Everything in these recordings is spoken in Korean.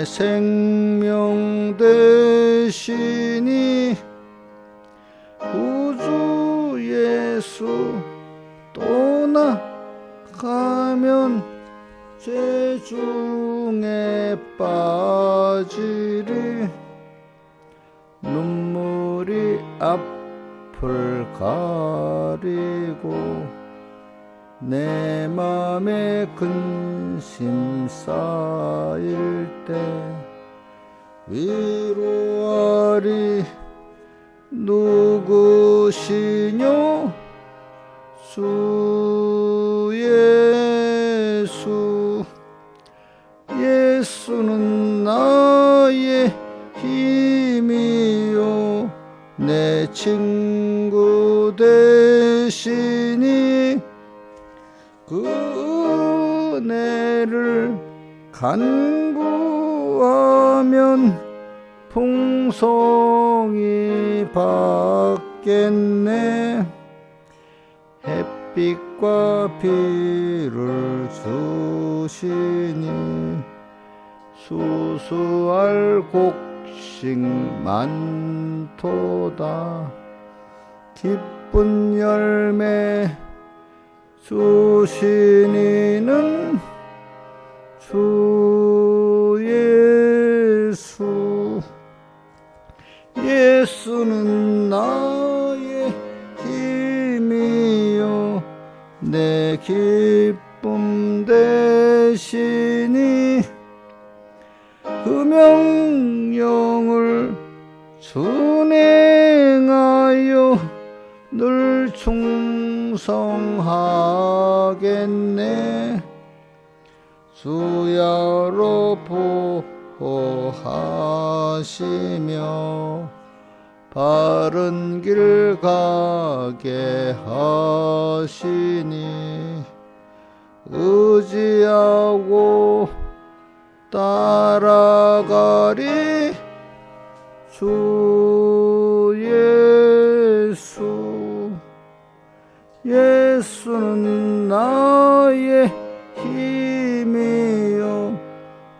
나의 생명 되시니 구주 예수 떠나가면 죄 중에 빠지리 눈물이 앞을 가리고 내 맘에 근심 쌓일 때 위로하리 누구시뇨 주 예수 예수는 나의 힘이요 내 친구 되시니 그 은혜를 간구하면 풍성히 받겠네 햇빛과 비를 주시니 수수할 곡식 많도다 기쁜 열매 주시니는 주 예수 예수는 나의 힘이요 내 기쁨 되시니 그 명령을 준행하여 늘 충성하겠네 주야로 보호하시며 바른 길 가게 하시니 의지하고 따라가리 주 예수 예수는 나의 힘이요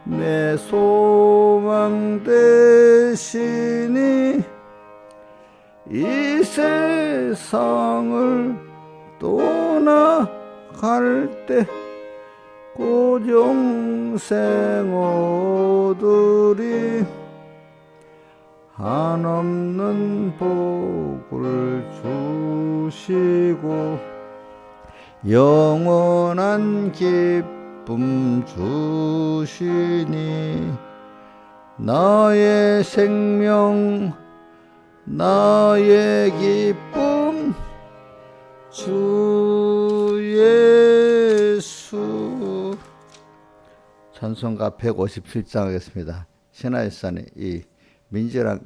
내 소망 되시니 이 세상을 떠나갈 때 고정생 얻으리 한없는 복을 주시고 영원한 기쁨 주시니 나의 생명 나의 기쁨 주 예수 찬송가 157장 하겠습니다. 신화일산에 이 민재가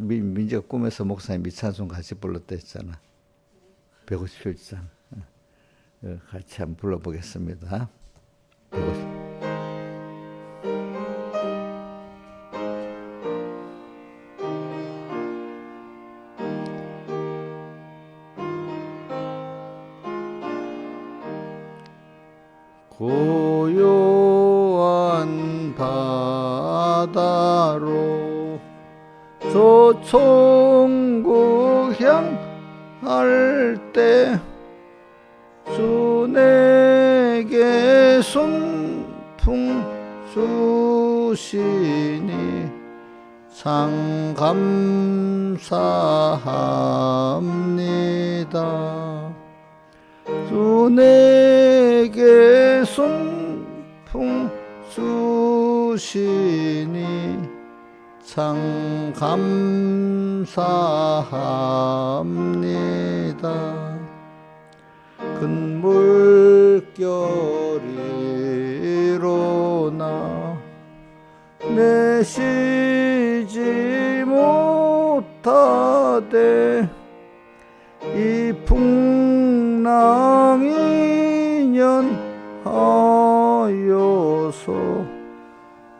꿈에서 목사님 이 찬송 같이 불렀다 했잖아. 157장 같이 한번 불러보겠습니다. 150. 고요한 바다로 저 천국 향할 때 주 내게 순풍 주시니 참 감사합니다. 주 내게 순풍 주시니 참 감사합니다. 큰 물결이로나 내쉬지 못하되 이 풍랑이 연하여서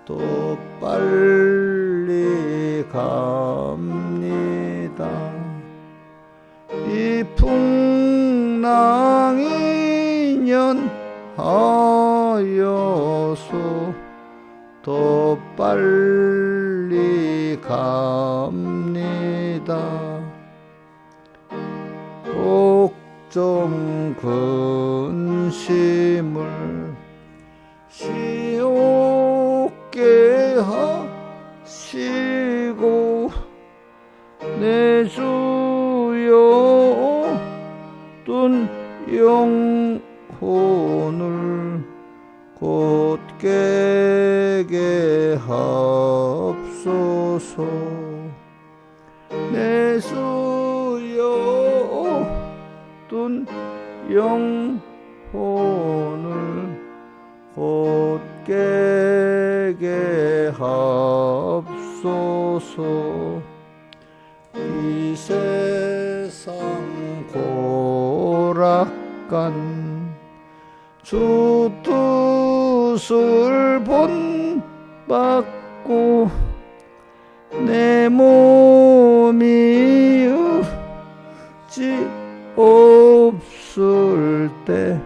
또 빨리 갑니다. 이 풍랑이 연하여서 더 빨리 갑니다. 걱정 근심을 쉬옵게 하시고 내 주여 뜬 영혼을 곧게 게 하옵소서. 내 주여 뜬 영혼을 곧게 게 하옵소서. 이 세상 고락간 주 뜻을 본받고 내 몸이 의지 없을 때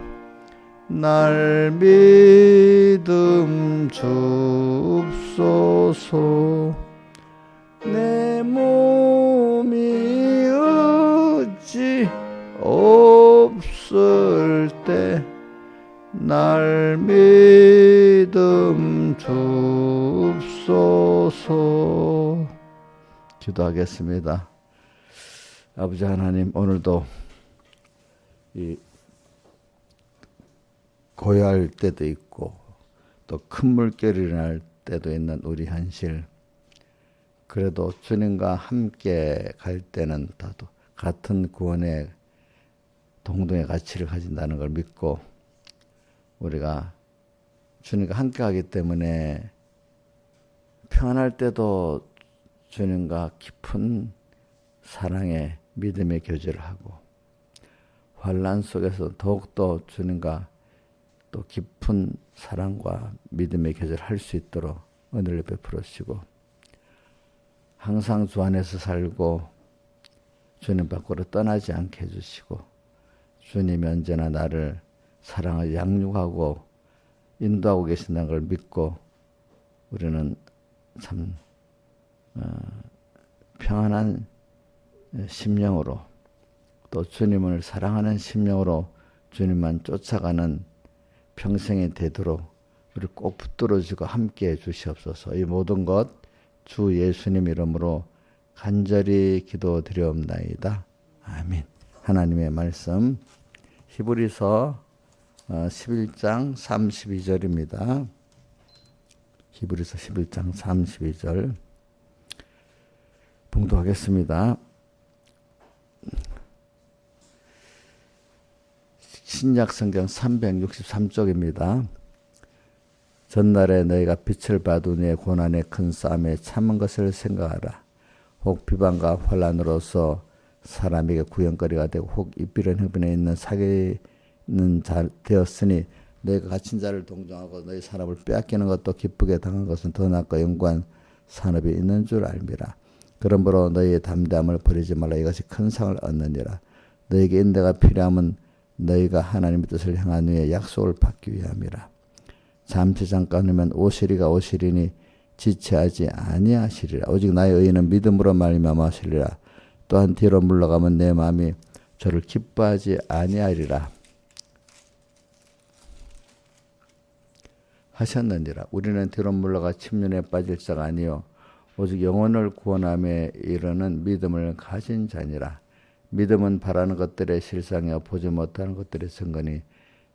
날 믿음 줍소서. 내 몸이 의지 없을 때 날 믿음 줍소서. 기도하겠습니다. 아버지 하나님, 오늘도 이 고요할 때도 있고 또 큰 물결이 일어날 때도 있는 우리 현실, 그래도 주님과 함께 갈 때는 다도 같은 구원의 동등의 가치를 가진다는 걸 믿고 우리가 주님과 함께 하기 때문에 평안할 때도 주님과 깊은 사랑의 믿음의 교제를 하고 환난 속에서 더욱더 주님과 또 깊은 사랑과 믿음의 교제를 할 수 있도록 은혜를 베풀어 주시고, 항상 주 안에서 살고 주님 밖으로 떠나지 않게 해주시고, 주님이 언제나 나를 사랑하고 양육하고 인도하고 계신다는 걸 믿고 우리는 참 평안한 심령으로, 또 주님을 사랑하는 심령으로 주님만 쫓아가는 평생이 되도록 우리 꼭 붙들어주고 함께해 주시옵소서. 이 모든 것 주 예수님 이름으로 간절히 기도드리옵나이다. 아멘. 하나님의 말씀 히브리서 11장 32절입니다. 히브리서 11장 32절 봉독하겠습니다. 신약성경 363쪽입니다. 전날에 너희가 빛을 받으니 고난의 큰 싸움에 참은 것을 생각하라. 혹 비방과 환난으로서 사람에게 구연거리가 되고 혹 이삐른 형편에 있는 사귀는 자 되었으니 너희가 갇힌 자를 동정하고 너희 사람을 빼앗기는 것도 기쁘게 당한 것은 더 낫고 영구한 산업이 있는 줄 알미라. 그러므로 너희의 담대함을 버리지 말라. 이것이 큰 상을 얻느니라. 너희에게 인내가 필요함은 너희가 하나님의 뜻을 향한 후에 약속을 받기 위함이라. 잠시 잠깐이면 오시리가 오시리니 지체하지 아니하시리라. 오직 나의 의인은 믿음으로 말미암아 하시리라. 또한 뒤로 물러가면 내 마음이 저를 기뻐하지 아니하리라 하셨느니라. 우리는 뒤로 물러가 침륜에 빠질 자가 아니요 오직 영혼을 구원함에 이르는 믿음을 가진 자니라. 믿음은 바라는 것들의 실상이요 보지 못하는 것들의 증거니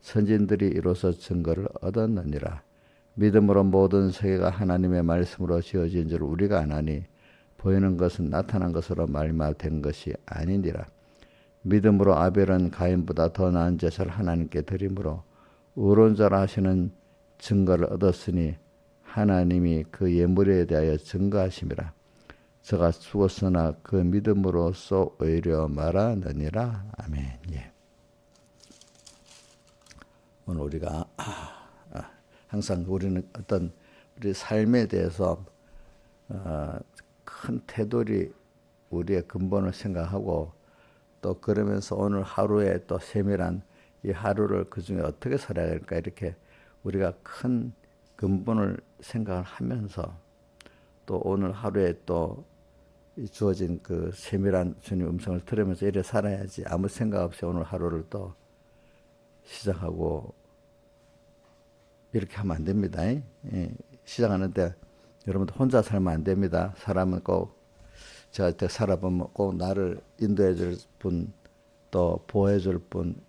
선진들이 이로써 증거를 얻었느니라. 믿음으로 모든 세계가 하나님의 말씀으로 지어진 줄 우리가 아나니 보이는 것은 나타난 것으로 말미암아 것이 아니니라. 믿음으로 아벨은 가인보다 더 나은 제사를 하나님께 드림으로 의로운자라 하시는 증거를 얻었으니 하나님이 그 예물에 대하여 증거하심이라. 저가 죽었으나 그 믿음으로써 오히려 말하느니라. 아멘. 예. 오늘 우리가 항상 우리는 어떤 우리 삶에 대해서 큰 테두리 우리의 근본을 생각하고 또 그러면서 오늘 하루에 또 세밀한 이 하루를 그 중에 어떻게 살아야 할까 이렇게 우리가 큰 근본을 생각을 하면서 또 오늘 하루에 또 주어진 그 세밀한 주님 음성을 들으면서 이래 살아야지, 아무 생각 없이 오늘 하루를 또 시작하고 이렇게 하면 안 됩니다. 예, 시작하는데 여러분들 혼자 살면 안 됩니다. 사람은 꼭 제가 이렇게 살아보면 꼭 나를 인도해 줄 분, 또 보호해 줄 분,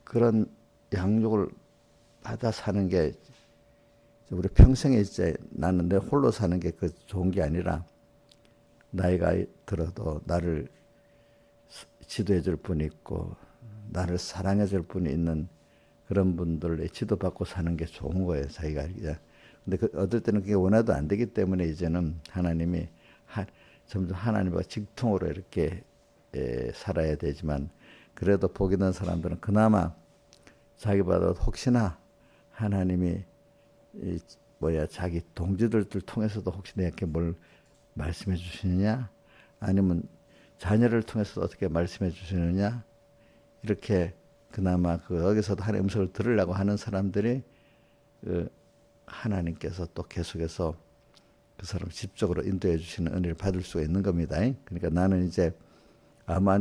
그런 양육을 받아 사는 게 우리 평생에 이제 나는 내 홀로 사는 게 그 좋은 게 아니라 나이가 들어도 나를 지도해 줄 분이 있고 나를 사랑해 줄 분이 있는 그런 분들의 지도받고 사는 게 좋은 거예요, 자기가. 근데 어떨 때는 그게 원해도 안 되기 때문에 이제는 하나님이 점점 하나님과 직통으로 이렇게 살아야 되지만, 그래도 복 있는 사람들은 그나마 자기보다 혹시나 하나님이 자기 동지들을 통해서도 혹시 내게 뭘 말씀해 주시느냐, 아니면 자녀를 통해서 어떻게 말씀해 주시느냐, 이렇게 그나마 여기서도 하나님의 음성을 들으려고 하는 사람들이 하나님께서 또 계속해서 그 사람 집적으로 인도해 주시는 은혜를 받을 수가 있는 겁니다. 그러니까 나는 이제 아마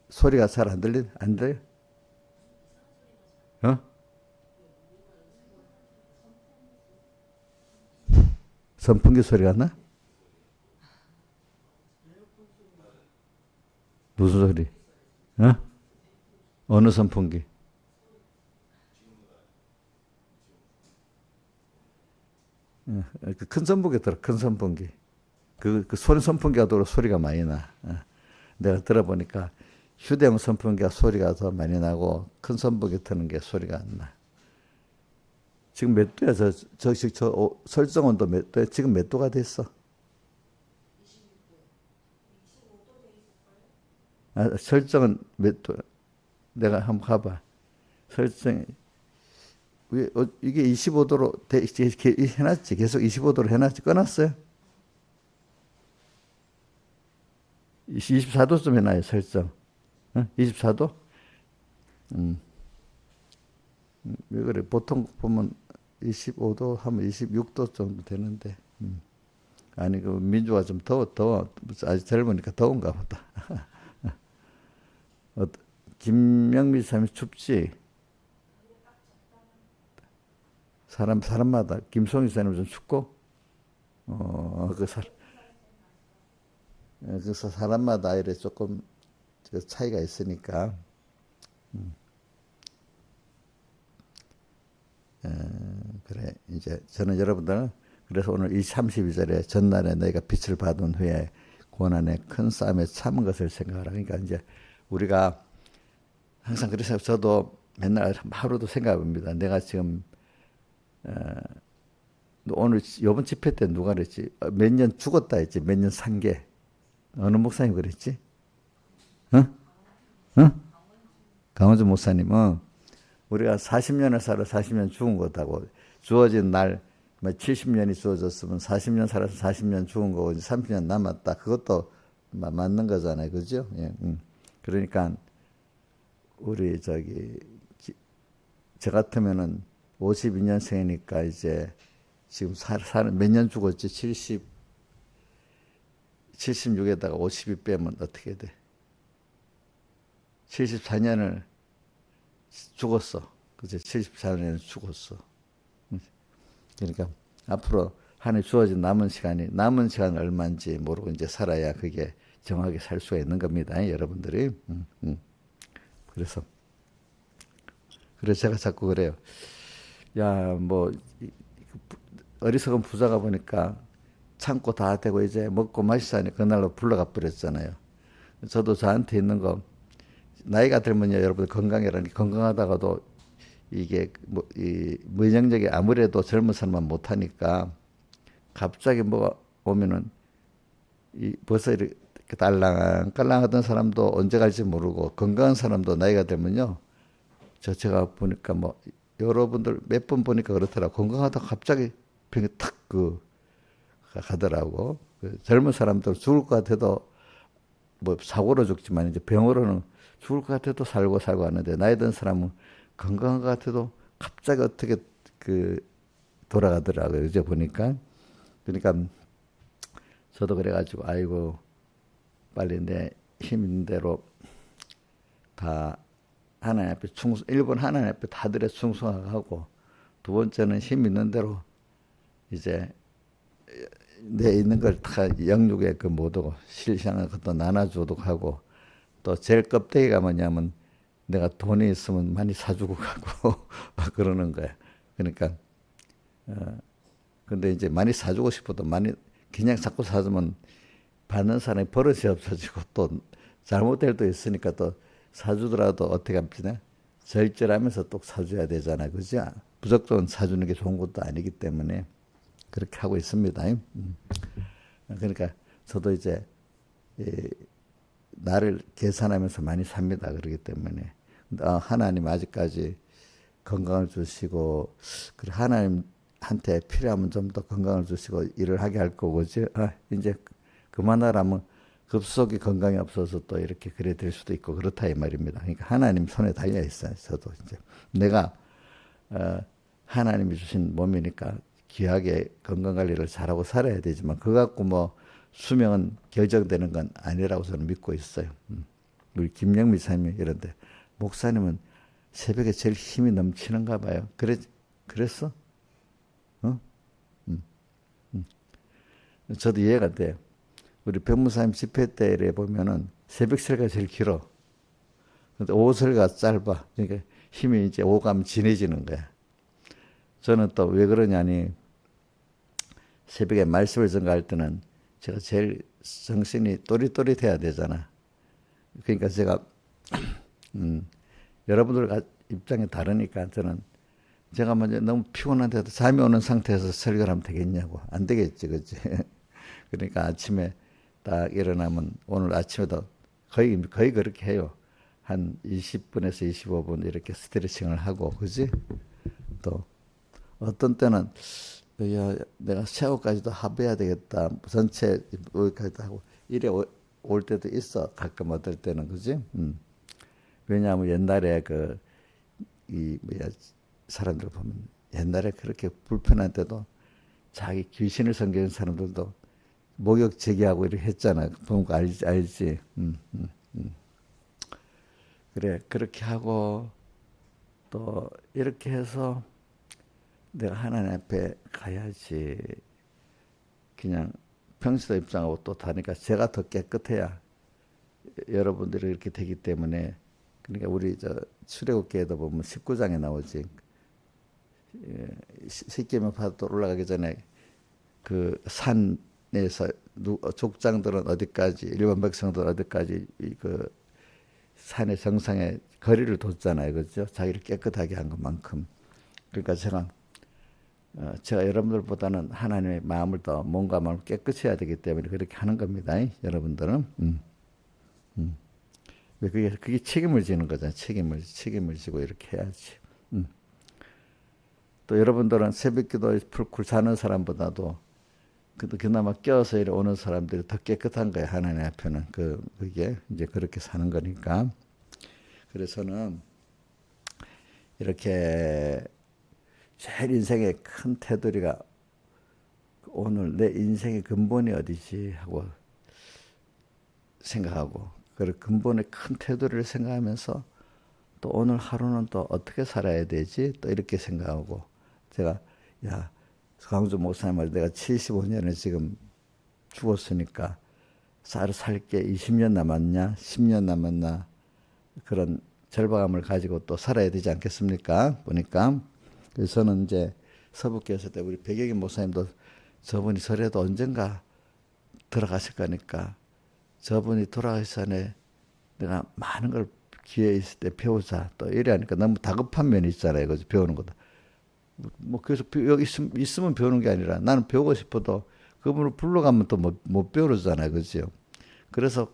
소리가 잘 안 들려? 어? 선풍기 소리가 나? 무슨 소리? 어? 어느 선풍기? 큰 선풍기 들어, 큰 선풍기. 소리 선풍기가 들어 소리가 많이 나. 내가 들어보니까 휴대용 선풍기가 소리가 더 많이 나고 큰 선풍기 트는 게 소리가 안 나. 지금 몇 도야? 설정 온도 몇 도야? 지금 몇 도가 됐어? 설정은 몇 도? 내가 한번 가봐. 설정, 이게 25도로 해놨지. 계속 25도로 해놨지. 꺼놨어요? 24도쯤 해놔요, 설정. 24도? 왜 그래? 보통 보면 25도 하면 26도 정도 되는데. 아니, 민주가 좀 더워. 아직 젊으니까 더운가 보다. 김명미 사람이 춥지? 사람마다. 김송희 사람은 좀 춥고? 그래서 사람마다 이래 조금 차이가 있으니까. 그래, 이제 저는 여러분들은 그래서 오늘 이 32절에 전날에 너희가 빛을 받은 후에 고난의 큰 싸움에 참은 것을 생각하라. 그러니까 이제 우리가 항상 그래서 저도 맨날 하루도 생각해봅니다. 내가 지금 오늘 이번 집회 때 누가 그랬지? 몇 년 죽었다 했지. 몇 년 산 게. 어느 목사님 그랬지? 응? 응? 강원주 목사님. 우리가 40년을 살아 40년 죽은 거다고. 주어진 날 70년이 주어졌으면 40년 살아서 40년 죽은 거고 30년 남았다. 그것도 맞는 거잖아요. 그죠? 예, 그러니까 우리 저 같으면은 52년생이니까 이제 지금 몇 년 죽었지? 76에다가 52 빼면 어떻게 돼? 74년을 죽었어. 그치? 74년을 죽었어. 그러니까 앞으로 한 해 주어진 남은 시간 얼마인지 모르고 이제 살아야 그게 정확하게 살 수가 있는 겁니다. 여러분들이. 그래서 제가 자꾸 그래요. 야, 어리석은 부자가 보니까 창고 다 되고 이제 먹고 마시자니 그날로 불러가 버렸잖아요. 저도 저한테 있는 거, 나이가 들면요, 여러분 건강이라는 게, 건강하다가도 이게 이 면역력이 아무래도 젊은 사람만 못하니까 갑자기 뭐가 오면은 벌써 이렇게 딸랑딸랑하던 사람도 언제 갈지 모르고, 건강한 사람도 나이가 들면요, 제가 보니까 여러분들 몇 번 보니까 그렇더라고. 건강하다가 갑자기 병이 탁 가더라고. 젊은 사람들 죽을 것 같아도 사고로 죽지만 이제 병으로는 죽을 것 같아도 살고 하는데, 나이 든 사람은 건강한 것 같아도 갑자기 어떻게 그 돌아가더라고요. 어제 보니까. 그러니까 저도 그래가지고 아이고 빨리 내 힘 있는 대로 다 하나님 앞에 일본 하나님 앞에 다들의 충성하고, 두 번째는 힘 있는 대로 이제 내 있는 걸 다 영육에 그 모두 실시하는 것도 나눠주도록 하고, 또 제일 껍데기가 뭐냐면 내가 돈이 있으면 많이 사주고 가고 그러는 거야. 그러니까 근데 이제 많이 사주고 싶어도 많이 그냥 자꾸 사주면 받는 사람이 버릇이 없어지고 또 잘못될 때 있으니까 또 사주더라도 어떻게 합니까? 절절하면서 또 사줘야 되잖아, 그죠? 무조건 사주는 게 좋은 것도 아니기 때문에 그렇게 하고 있습니다. 그러니까 저도 이제 나를 계산하면서 많이 삽니다. 그렇기 때문에 하나님 아직까지 건강을 주시고, 그리고 하나님한테 필요하면 좀 더 건강을 주시고 일을 하게 할 거고, 이제 그만하라면 급속히 건강이 없어서 또 이렇게 그래 될 수도 있고 그렇다 이 말입니다. 그러니까 하나님 손에 달려 있어요. 저도 이제 내가 하나님이 주신 몸이니까 귀하게 건강 관리를 잘하고 살아야 되지만 그거 갖고 뭐 수명은 결정되는 건 아니라고 저는 믿고 있어요. 우리 김영미 사님이 이런데, 목사님은 새벽에 제일 힘이 넘치는가 봐요. 그랬어? 어? 저도 이해가 돼요. 우리 백무사님 집회 때에 보면은 새벽 설가 제일 길어. 근데 오후 설가 짧아. 그러니까 힘이 이제 오감 진해지는 거야. 저는 또 왜 그러냐니, 새벽에 말씀을 전가할 때는 제가 제일 정신이 또릿또릿해야 되잖아. 그러니까 제가 여러분들 입장이 다르니까 저는 제가 먼저 너무 피곤한데도 잠이 오는 상태에서 설교를 하면 되겠냐고. 안 되겠지, 그치? 그러니까 아침에 딱 일어나면 오늘 아침에도 거의 그렇게 해요. 한 20분에서 25분 이렇게 스트레칭을 하고, 그지? 또 어떤 때는 야, 내가 샤워까지도 합해야 되겠다. 전체 여기까지도 하고 이래 올 때도 있어. 가끔 어떨 때는, 그지? 왜냐하면 옛날에 이 뭐야, 사람들 보면 옛날에 그렇게 불편할 때도 자기 귀신을 섬기는 사람들도 목욕 제기하고 이렇게 했잖아. 보면 알지? 그래, 그렇게 하고 또 이렇게 해서 내가 하나님 앞에 가야지. 그냥 평소 입장하고 또 다르니까 제가 더 깨끗해야 여러분들이 이렇게 되기 때문에. 그러니까 우리 출애굽기에도 보면 19장에 나오지. 십계명 파도 올라가기 전에 그 산에서 족장들은 어디까지, 일반 백성들은 어디까지 그 산의 정상에 거리를 뒀잖아요, 그렇죠? 자기를 깨끗하게 한 것만큼. 그러니까 제가 여러분들보다는 하나님의 마음을 더 몸과 마음을 깨끗이 해야 되기 때문에 그렇게 하는 겁니다. 여러분들은. 왜 그게 책임을 지는 거잖아요. 책임을 지고 이렇게 해야지. 또 여러분들은 새벽기도에 풀쿨 자는 사람보다도 그나마 깨어서 이래 오는 사람들이 더 깨끗한 거예요. 하나님 앞에는. 그게 이제 그렇게 사는 거니까. 그래서는 이렇게 제일 인생의 큰 테두리가 오늘 내 인생의 근본이 어디지 하고 생각하고, 그 근본의 큰 테두리를 생각하면서 또 오늘 하루는 또 어떻게 살아야 되지? 또 이렇게 생각하고, 제가 강주 목사님 말, 내가 75년을 지금 죽었으니까 살게 20년 남았냐? 10년 남았나? 그런 절박함을 가지고 또 살아야 되지 않겠습니까? 보니까. 그래서 저는 이제 서북교에서 때 우리 백혁인 목사님도 저분이 설에도 언젠가 들어가실 거니까 저분이 돌아가기 전에 내가 많은 걸 기회 있을 때 배우자. 또 이래 하니까 너무 다급한 면이 있잖아요. 그래서 배우는 거다. 뭐 그래서 여기 있으면 배우는 게 아니라 나는 배우고 싶어도 그분을 불러가면 또 못 배우잖아요. 그죠? 그래서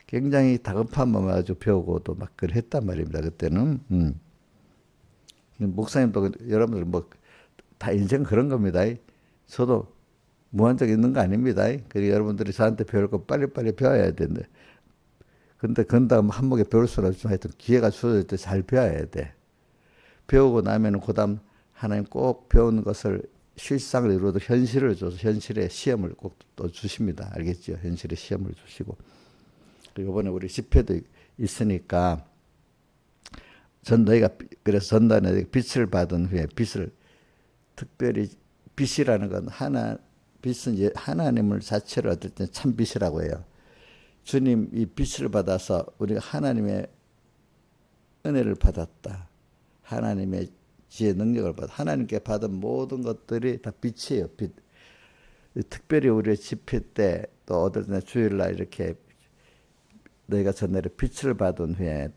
굉장히 다급한 마음을 가지고 배우고 또 막 그걸 했단 말입니다. 그때는. 목사님도 여러분들 뭐 다 인생 그런 겁니다. 저도 무한정 있는 거 아닙니다. 그리고 여러분들이 저한테 배울 거 빨리빨리 배워야 되는데, 근데 건다음 한목에 배울 수는 없지만 하여튼 기회가 주어질 때 잘 배워야 돼. 배우고 나면은 그다음 하나님 꼭 배운 것을 실상을 이루어도 현실을 줘서 현실의 시험을 꼭 또 주십니다. 알겠죠? 현실의 시험을 주시고. 이번에 우리 집회도 있으니까 그래서 전단에 빛을 받은 후에 빛을 특별히 빛이라는 건 빛은 하나님을 자체를 얻을 때 참 빛이라고 해요. 주님 이 빛을 받아서 우리가 하나님의 은혜를 받았다. 하나님의 지혜 능력을 받아 하나님께 받은 모든 것들이 다 빛이에요. 빛. 특별히 우리의 집회 때 또 어떨 때 주일날 이렇게 너희가 전날에 빛을 받은 후에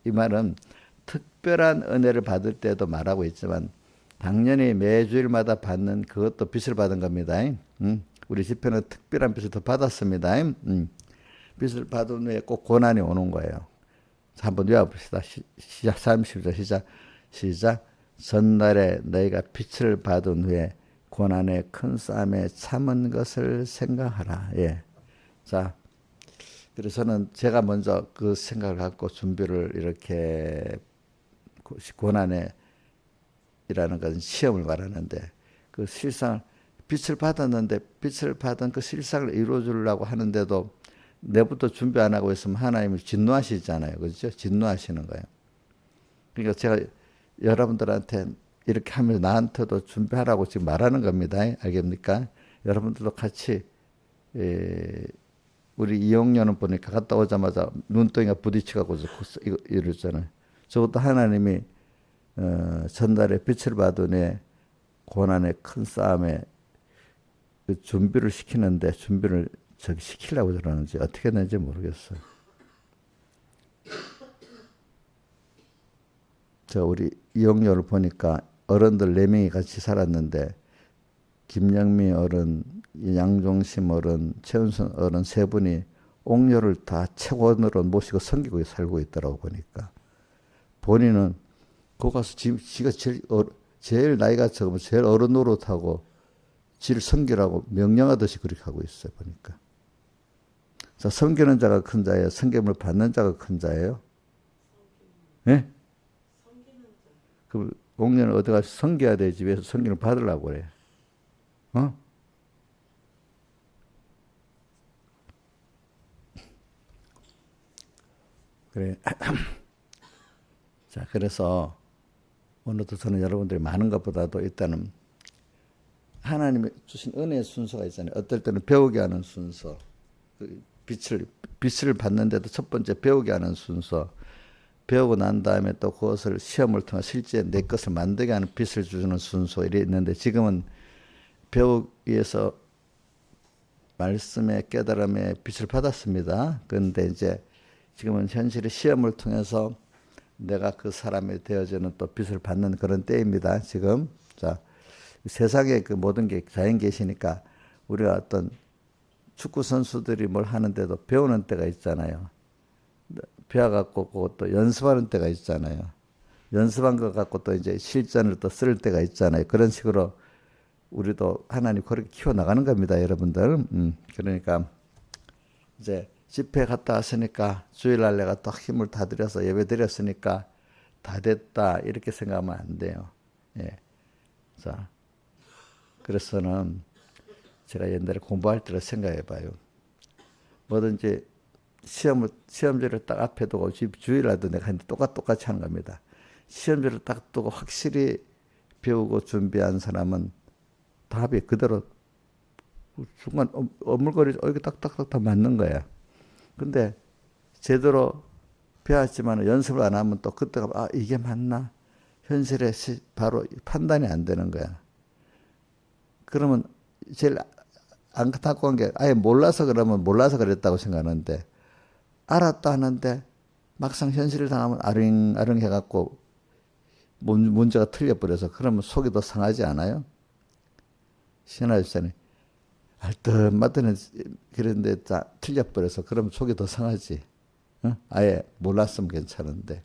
이 말은 특별한 은혜를 받을 때도 말하고 있지만 당연히 매주일마다 받는 그것도 빛을 받은 겁니다. 우리 집회는 특별한 빛을 더 받았습니다. 빛을 받은 후에 꼭 고난이 오는 거예요. 자, 한번 외워봅시다. 시작. 30절 시작. 전날에 너희가 빛을 받은 후에 고난의 큰 싸움에 참은 것을 생각하라. 예. 자, 그래서는 제가 먼저 그 생각을 갖고 준비를 이렇게 고난이라는 것은 시험을 말하는데 그 실상 빛을 받았는데 빛을 받은 그 실상을 이루어주려고 하는데도 내부터 준비 안 하고 있으면 하나님이 진노하시잖아요. 그렇죠? 진노하시는 거예요. 그러니까 제가 여러분들한테 이렇게 하면서 나한테도 준비하라고 지금 말하는 겁니다. 알겠습니까? 여러분들도 같이 우리 이용료는 보니까 갔다 오자마자 눈덩이가 부딪혀가고 이러잖아요. 저것도 하나님이 전날에 빛을 받은 애 고난의 큰 싸움에 그 준비를 시키는데 준비를 시키려고 그러는지 어떻게 했는지 모르겠어요. 저 우리 이용료를 보니까 어른들 4명이 같이 살았는데 김영미 어른, 양종심 어른, 최은선 어른 3분이 옥녀를 다 최고원으로 모시고 섬기고 살고 있더라고 보니까. 본인은 거기 가서 지가 제일 나이가 적으면 제일 어른 노릇하고 지를 섬기라고 명령하듯이 그렇게 하고 있어요 보니까. 자, 섬기는 자가 큰 자예요? 섬김을 받는 자가 큰 자예요? 예? 그 옥녀는 어디 가서 섬겨야 되지 왜 섬김을 받으려고 그래? 어? 그래. 자, 그래서 오늘도 저는 여러분들이 많은 것보다도 일단은 하나님이 주신 은혜의 순서가 있잖아요. 어떨 때는 배우게 하는 순서, 빛을 받는데도 첫 번째 배우게 하는 순서, 배우고 난 다음에 또 그것을 시험을 통해 실제 내 것을 만들게 하는 빛을 주는 순서 이래 있는데 지금은 배우기 위해서 말씀의 깨달음의 빛을 받았습니다. 그런데 이제 지금은 현실의 시험을 통해서 내가 그 사람이 되어지는 또 빛을 받는 그런 때입니다. 지금 자 세상에 그 모든 게 자연 계시니까 우리가 어떤 축구 선수들이 뭘 하는데도 배우는 때가 있잖아요. 배워갖고 그것도 연습하는 때가 있잖아요. 연습한 것 갖고 또 이제 실전을 또 쓸 때가 있잖아요. 그런 식으로 우리도 하나님 그렇게 키워나가는 겁니다, 여러분들. 그러니까 이제 집회 갔다 왔으니까 주일날 내가 또 힘을 다 들여서 예배 드렸으니까 다 됐다 이렇게 생각하면 안 돼요. 예. 자, 그래서는 제가 옛날에 공부할 때를 생각해봐요. 뭐든지 시험지를 딱 앞에 두고 주일날도 내가 했는데 똑같이 하는 겁니다. 시험지를 딱 두고 확실히 배우고 준비한 사람은 답이 그대로 순간 어물거리죠. 이게 딱딱딱 다 맞는 거야. 근데 제대로 배웠지만 연습을 안 하면 또 그때가 이게 맞나? 현실에 바로 판단이 안 되는 거야. 그러면 제일 안타까운 게 아예 몰라서 그러면 몰라서 그랬다고 생각하는데 알았다 하는데 막상 현실을 당하면 아릉아릉 해갖고 문제가 틀려버려서 그러면 속이 더 상하지 않아요? 신하유산이 알뜰말뜰은 그런데 다 틀려버려서 그러면 속이 더 상하지. 어? 아예 몰랐으면 괜찮은데.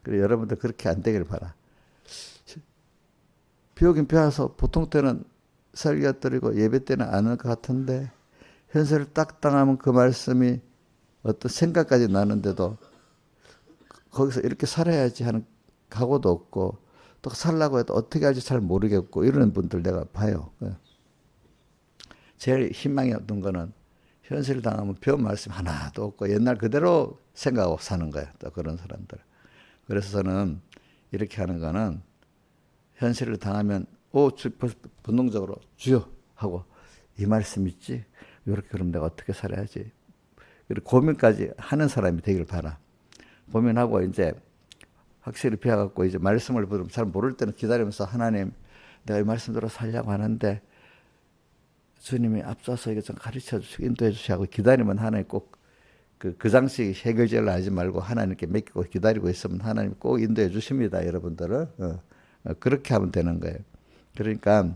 그래 여러분들 그렇게 안 되길 바라. 배우긴 배워서 보통 때는 설교 드리고 예배 때는 안 할 것 같은데 현실을 딱 당하면 그 말씀이 어떤 생각까지 나는데도 거기서 이렇게 살아야지 하는 각오도 없고 또 살라고 해도 어떻게 할지 잘 모르겠고 이런 분들 내가 봐요. 제일 희망이 없는 거는 현실 당하면 배운 말씀 하나도 없고 옛날 그대로 생각하고 사는 거예요. 또 그런 사람들. 그래서 저는 이렇게 하는 거는 현실을 당하면 본능적으로 주여 하고 이 말씀 있지? 이렇게 그럼 내가 어떻게 살아야지? 그리고 고민까지 하는 사람이 되길 바라. 고민하고 이제 확실히 배워갖고 이제 말씀을 잘 모를 때는 기다리면서 하나님 내가 이 말씀대로 살려고 하는데 주님이 앞서서 이거 좀 가르쳐 주시고 인도해 주시고 기다리면 하나님 꼭 그 장식 해결제를 하지 말고 하나님께 맡기고 기다리고 있으면 하나님 꼭 인도해 주십니다. 여러분들은 그렇게 하면 되는 거예요. 그러니까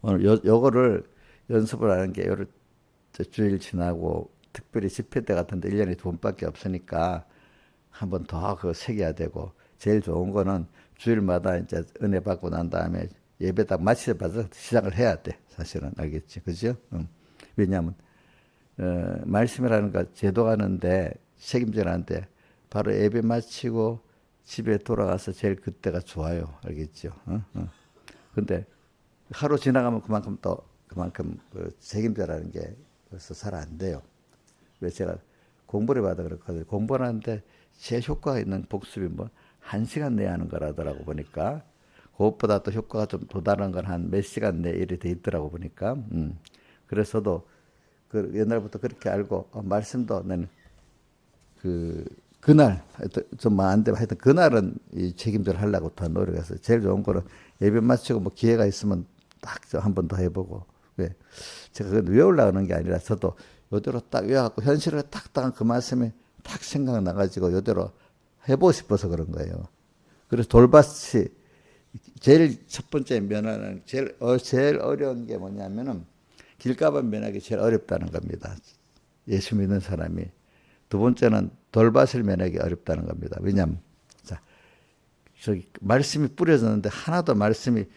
오늘 요거를 연습을 하는 게 요를 주일 지나고 특별히 집회 때 같은데 1년에 2번밖에 없으니까 한 번 더 그거 새겨야 되고 제일 좋은 거는 주일마다 이제 은혜 받고 난 다음에 예배 딱 마치자마자 시작을 해야 돼. 사실은 알겠지, 그죠? 왜냐하면 말씀이라는 거 제도하는데 책임져라는데 바로 예배 마치고 집에 돌아가서 제일 그때가 좋아요, 알겠죠? 근데 하루 지나가면 그만큼 그 책임져라는 게 벌써 잘 안 돼요. 왜 제가 공부를 받아 그렇거든요. 공부를 하는데 제일 효과가 있는 복습이 뭐 1시간 내에 하는 거라더라고 보니까 그것보다 또 효과가 좀 도달한 건 한 몇 시간 내에 이래 돼 있더라고 보니까 그래서도 그 옛날부터 그렇게 알고 말씀도 나는 그날 좀 안 되면 하여튼 그날은 이 책임질 하려고 더 노력했어요. 제일 좋은 거는 예배 마치고 뭐 기회가 있으면 딱 한 번 더 해보고 왜 제가 그건 외우려고 하는 게 아니라 저도 요대로 딱 외워갖고 현실을 딱딱한 그 말씀이 딱 생각나가지고 요대로 해보고 싶어서 그런 거예요. 그래서 돌밭이 제일 첫 번째 면허는 제일 어려운 게 뭐냐면은 길가반 면하기 제일 어렵다는 겁니다. 예수 믿는 사람이. 두 번째는 돌밭을 면하기 어렵다는 겁니다. 왜냐하면 자 저기 말씀이 뿌려졌는데 하나도 말씀을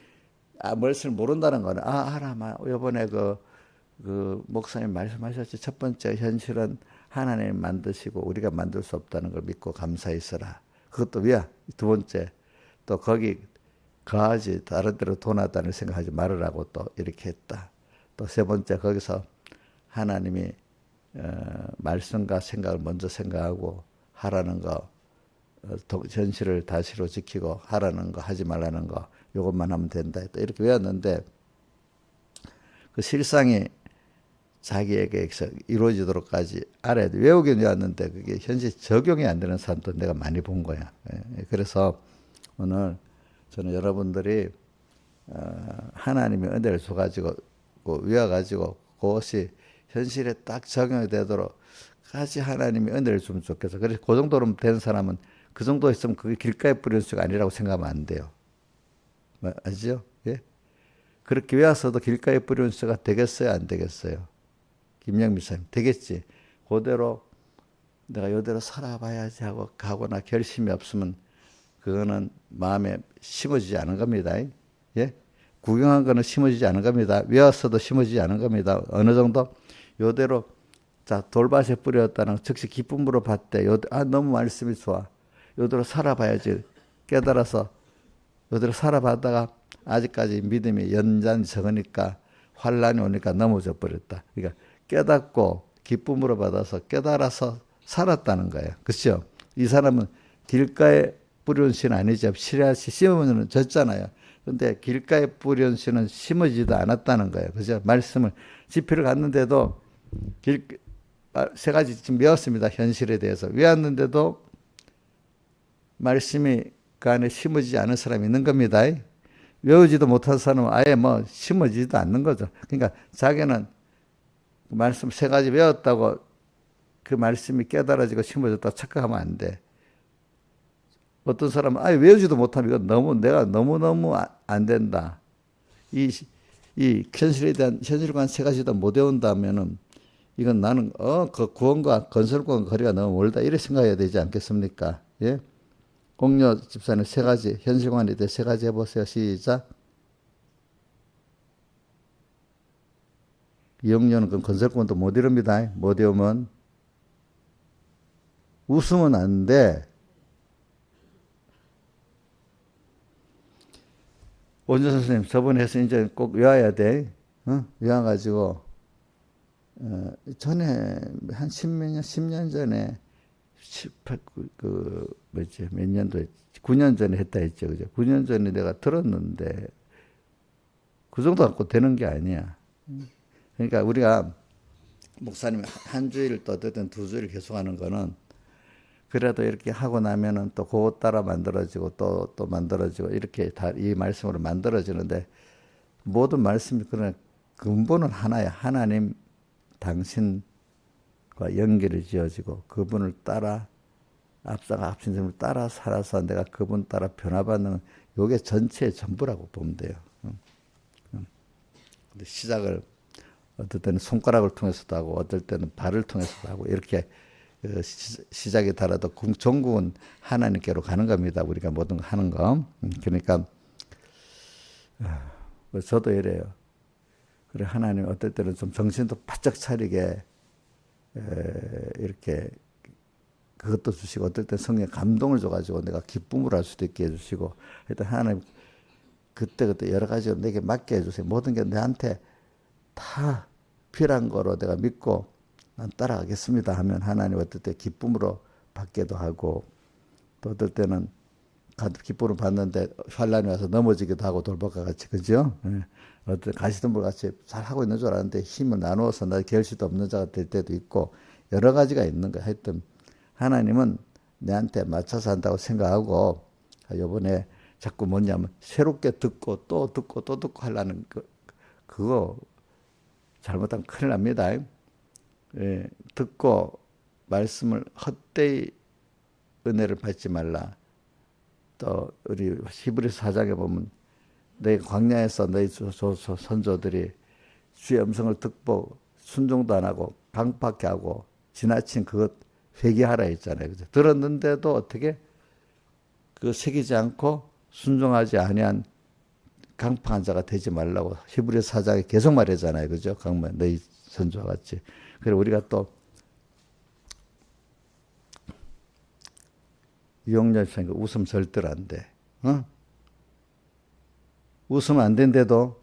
모른다는 거는 알아. 이번에 그 목사님 말씀하셨지. 첫 번째 현실은 하나님 만드시고 우리가 만들 수 없다는 걸 믿고 감사히 있어라. 그것도 왜? 두 번째 또 거기 거하지 다른 데로 돈하다는 생각하지 말으라고 또 이렇게 했다. 또 세 번째 거기서 하나님이 말씀과 생각을 먼저 생각하고 하라는 거 현실을 다시로 지키고 하라는 거 하지 말라는 거 이것만 하면 된다. 또 이렇게 외웠는데 그 실상이 자기에게 이루어지도록까지 알아야 돼. 외우긴 외웠는데 그게 현실 적용이 안 되는 사람도 내가 많이 본 거야. 그래서 오늘 저는 여러분들이 하나님의 은혜를 줘가지고 외워가지고 그것이 현실에 딱 적용이 되도록 같이 하나님의 은혜를 주면 좋겠어. 그래서 그 정도로 된 사람은 그 정도 있으면 그게 길가에 뿌리는 수가 아니라고 생각하면 안 돼요. 아시죠? 예? 그렇게 외웠어도 길가에 뿌리는 수가 되겠어요? 안 되겠어요? 김영미 사님 되겠지. 그대로 내가 이대로 살아봐야지 하고 가거나 결심이 없으면 그거는 마음에 심어지지 않은 겁니다. 예? 구경한 거는 심어지지 않은 겁니다. 외웠어도 심어지지 않은 겁니다. 어느 정도 이대로 자 돌밭에 뿌렸다는 즉시 기쁨으로 봤대. 너무 말씀이 좋아. 이대로 살아봐야지. 깨달아서 이대로 살아봤다가 아직까지 믿음이 연잔 적으니까 환란이 오니까 넘어져 버렸다. 그러니까 깨닫고 기쁨으로 받아서 깨달아서 살았다는 거예요. 그렇죠? 이 사람은 길가에 뿌리온 씨는 아니죠. 씨앗이 심으면 졌잖아요. 근데 길가에 뿌리온 씨는 심어지지도 않았다는 거예요. 그죠? 말씀을 집회를 갔는데도 세 가지 지금 외웠습니다. 현실에 대해서 외웠는데도 말씀이 그 안에 심어지지 않은 사람이 있는 겁니다. 외우지도 못한 사람은 아예 뭐 심어지지도 않는 거죠. 그러니까 자기는 그 말씀 세 가지 외웠다고 그 말씀이 깨달아지고 심어졌다고 착각하면 안 돼. 어떤 사람은 아예 외우지도 못하면 이건 내가 너무너무 안 된다. 이 현실에 대한 현실관 세 가지도 못 외운다면은 이건 나는 그 구원과 건설과 거리가 너무 멀다 이렇게 생각해야 되지 않겠습니까? 예? 공녀 집사님 세 가지 현실관에 대해 세 가지 해보세요. 시작. 영녀는 그 건설권도 못 이룹니다. 못 외우면 웃으면 안 돼. 원주 선생님 저번에 해서 이제 꼭 외워야 돼. 어? 외워가지고 전에 한 십몇 년, 10년 전에 18, 뭐지, 몇 년도에, 9년 전에 했다 했죠. 그죠? 9년 전에 내가 들었는데, 그 정도 갖고 되는 게 아니야. 그러니까 우리가, 목사님 한 주일 또 어쨌든 두 주일 계속 하는 거는, 그래도 이렇게 하고 나면은 또 그것 따라 만들어지고 또 만들어지고 이렇게 다 이 말씀으로 만들어지는데, 모든 말씀이 그러나 근본은 하나야. 하나님, 당신과 연결이 지어지고 그분을 따라 앞서가 앞신sem을 따라 살아서 내가 그분 따라 변화받는 요게 전체의 전부라고 보면 돼요. 근데 시작을 어떨 때는 손가락을 통해서도 하고 어떨 때는 발을 통해서도 하고 이렇게 시작이 달라도 전국은 하나님께로 가는 겁니다. 우리가 모든 거 하는 거. 그러니까 저도 이래요. 그래 하나님 어떨 때는 좀 정신도 바짝 차리게 이렇게 그것도 주시고 어떨 때 성령의 감동을 줘가지고 내가 기쁨을 할 수도 있게 해주시고 일단 하나님 그때그때 여러 가지로 내게 맡게 해주세요. 모든 게 내한테 다 필요한 거로 내가 믿고 난 따라가겠습니다 하면 하나님 어떨 때 기쁨으로 받기도 하고 또 어떨 때는 기쁨을 받는데 환란이 와서 넘어지기도 하고 돌박과 같이 그죠? 어떤 가시덤불 같이 잘 하고 있는 줄 알았는데 힘을 나누어서 나 결실도 없는 자가 될 때도 있고 여러 가지가 있는 거야. 하여튼 하나님은 내한테 맞춰서 한다고 생각하고 요번에 자꾸 뭐냐면 새롭게 듣고 또 듣고 또 듣고 하려는 그거 잘못하면 큰일 납니다. 예, 듣고 말씀을 헛되이 은혜를 받지 말라. 또 우리 히브리서 4장에 보면 너희 광야에서 너희 선조들이 주의 음성을 듣고 순종도 안 하고 강팍해 하고 지나친 그것 회개하라 했잖아요. 그죠? 들었는데도 어떻게 그 새기지 않고 순종하지 아니한 강팍한 자가 되지 말라고 히브리서 4장에 계속 말하잖아요. 그죠? 강만 너희 선조와 같이. 그리고 우리가 또 유용렬 선생님 웃음 절대 안 돼. 어? 웃으면 안 된대도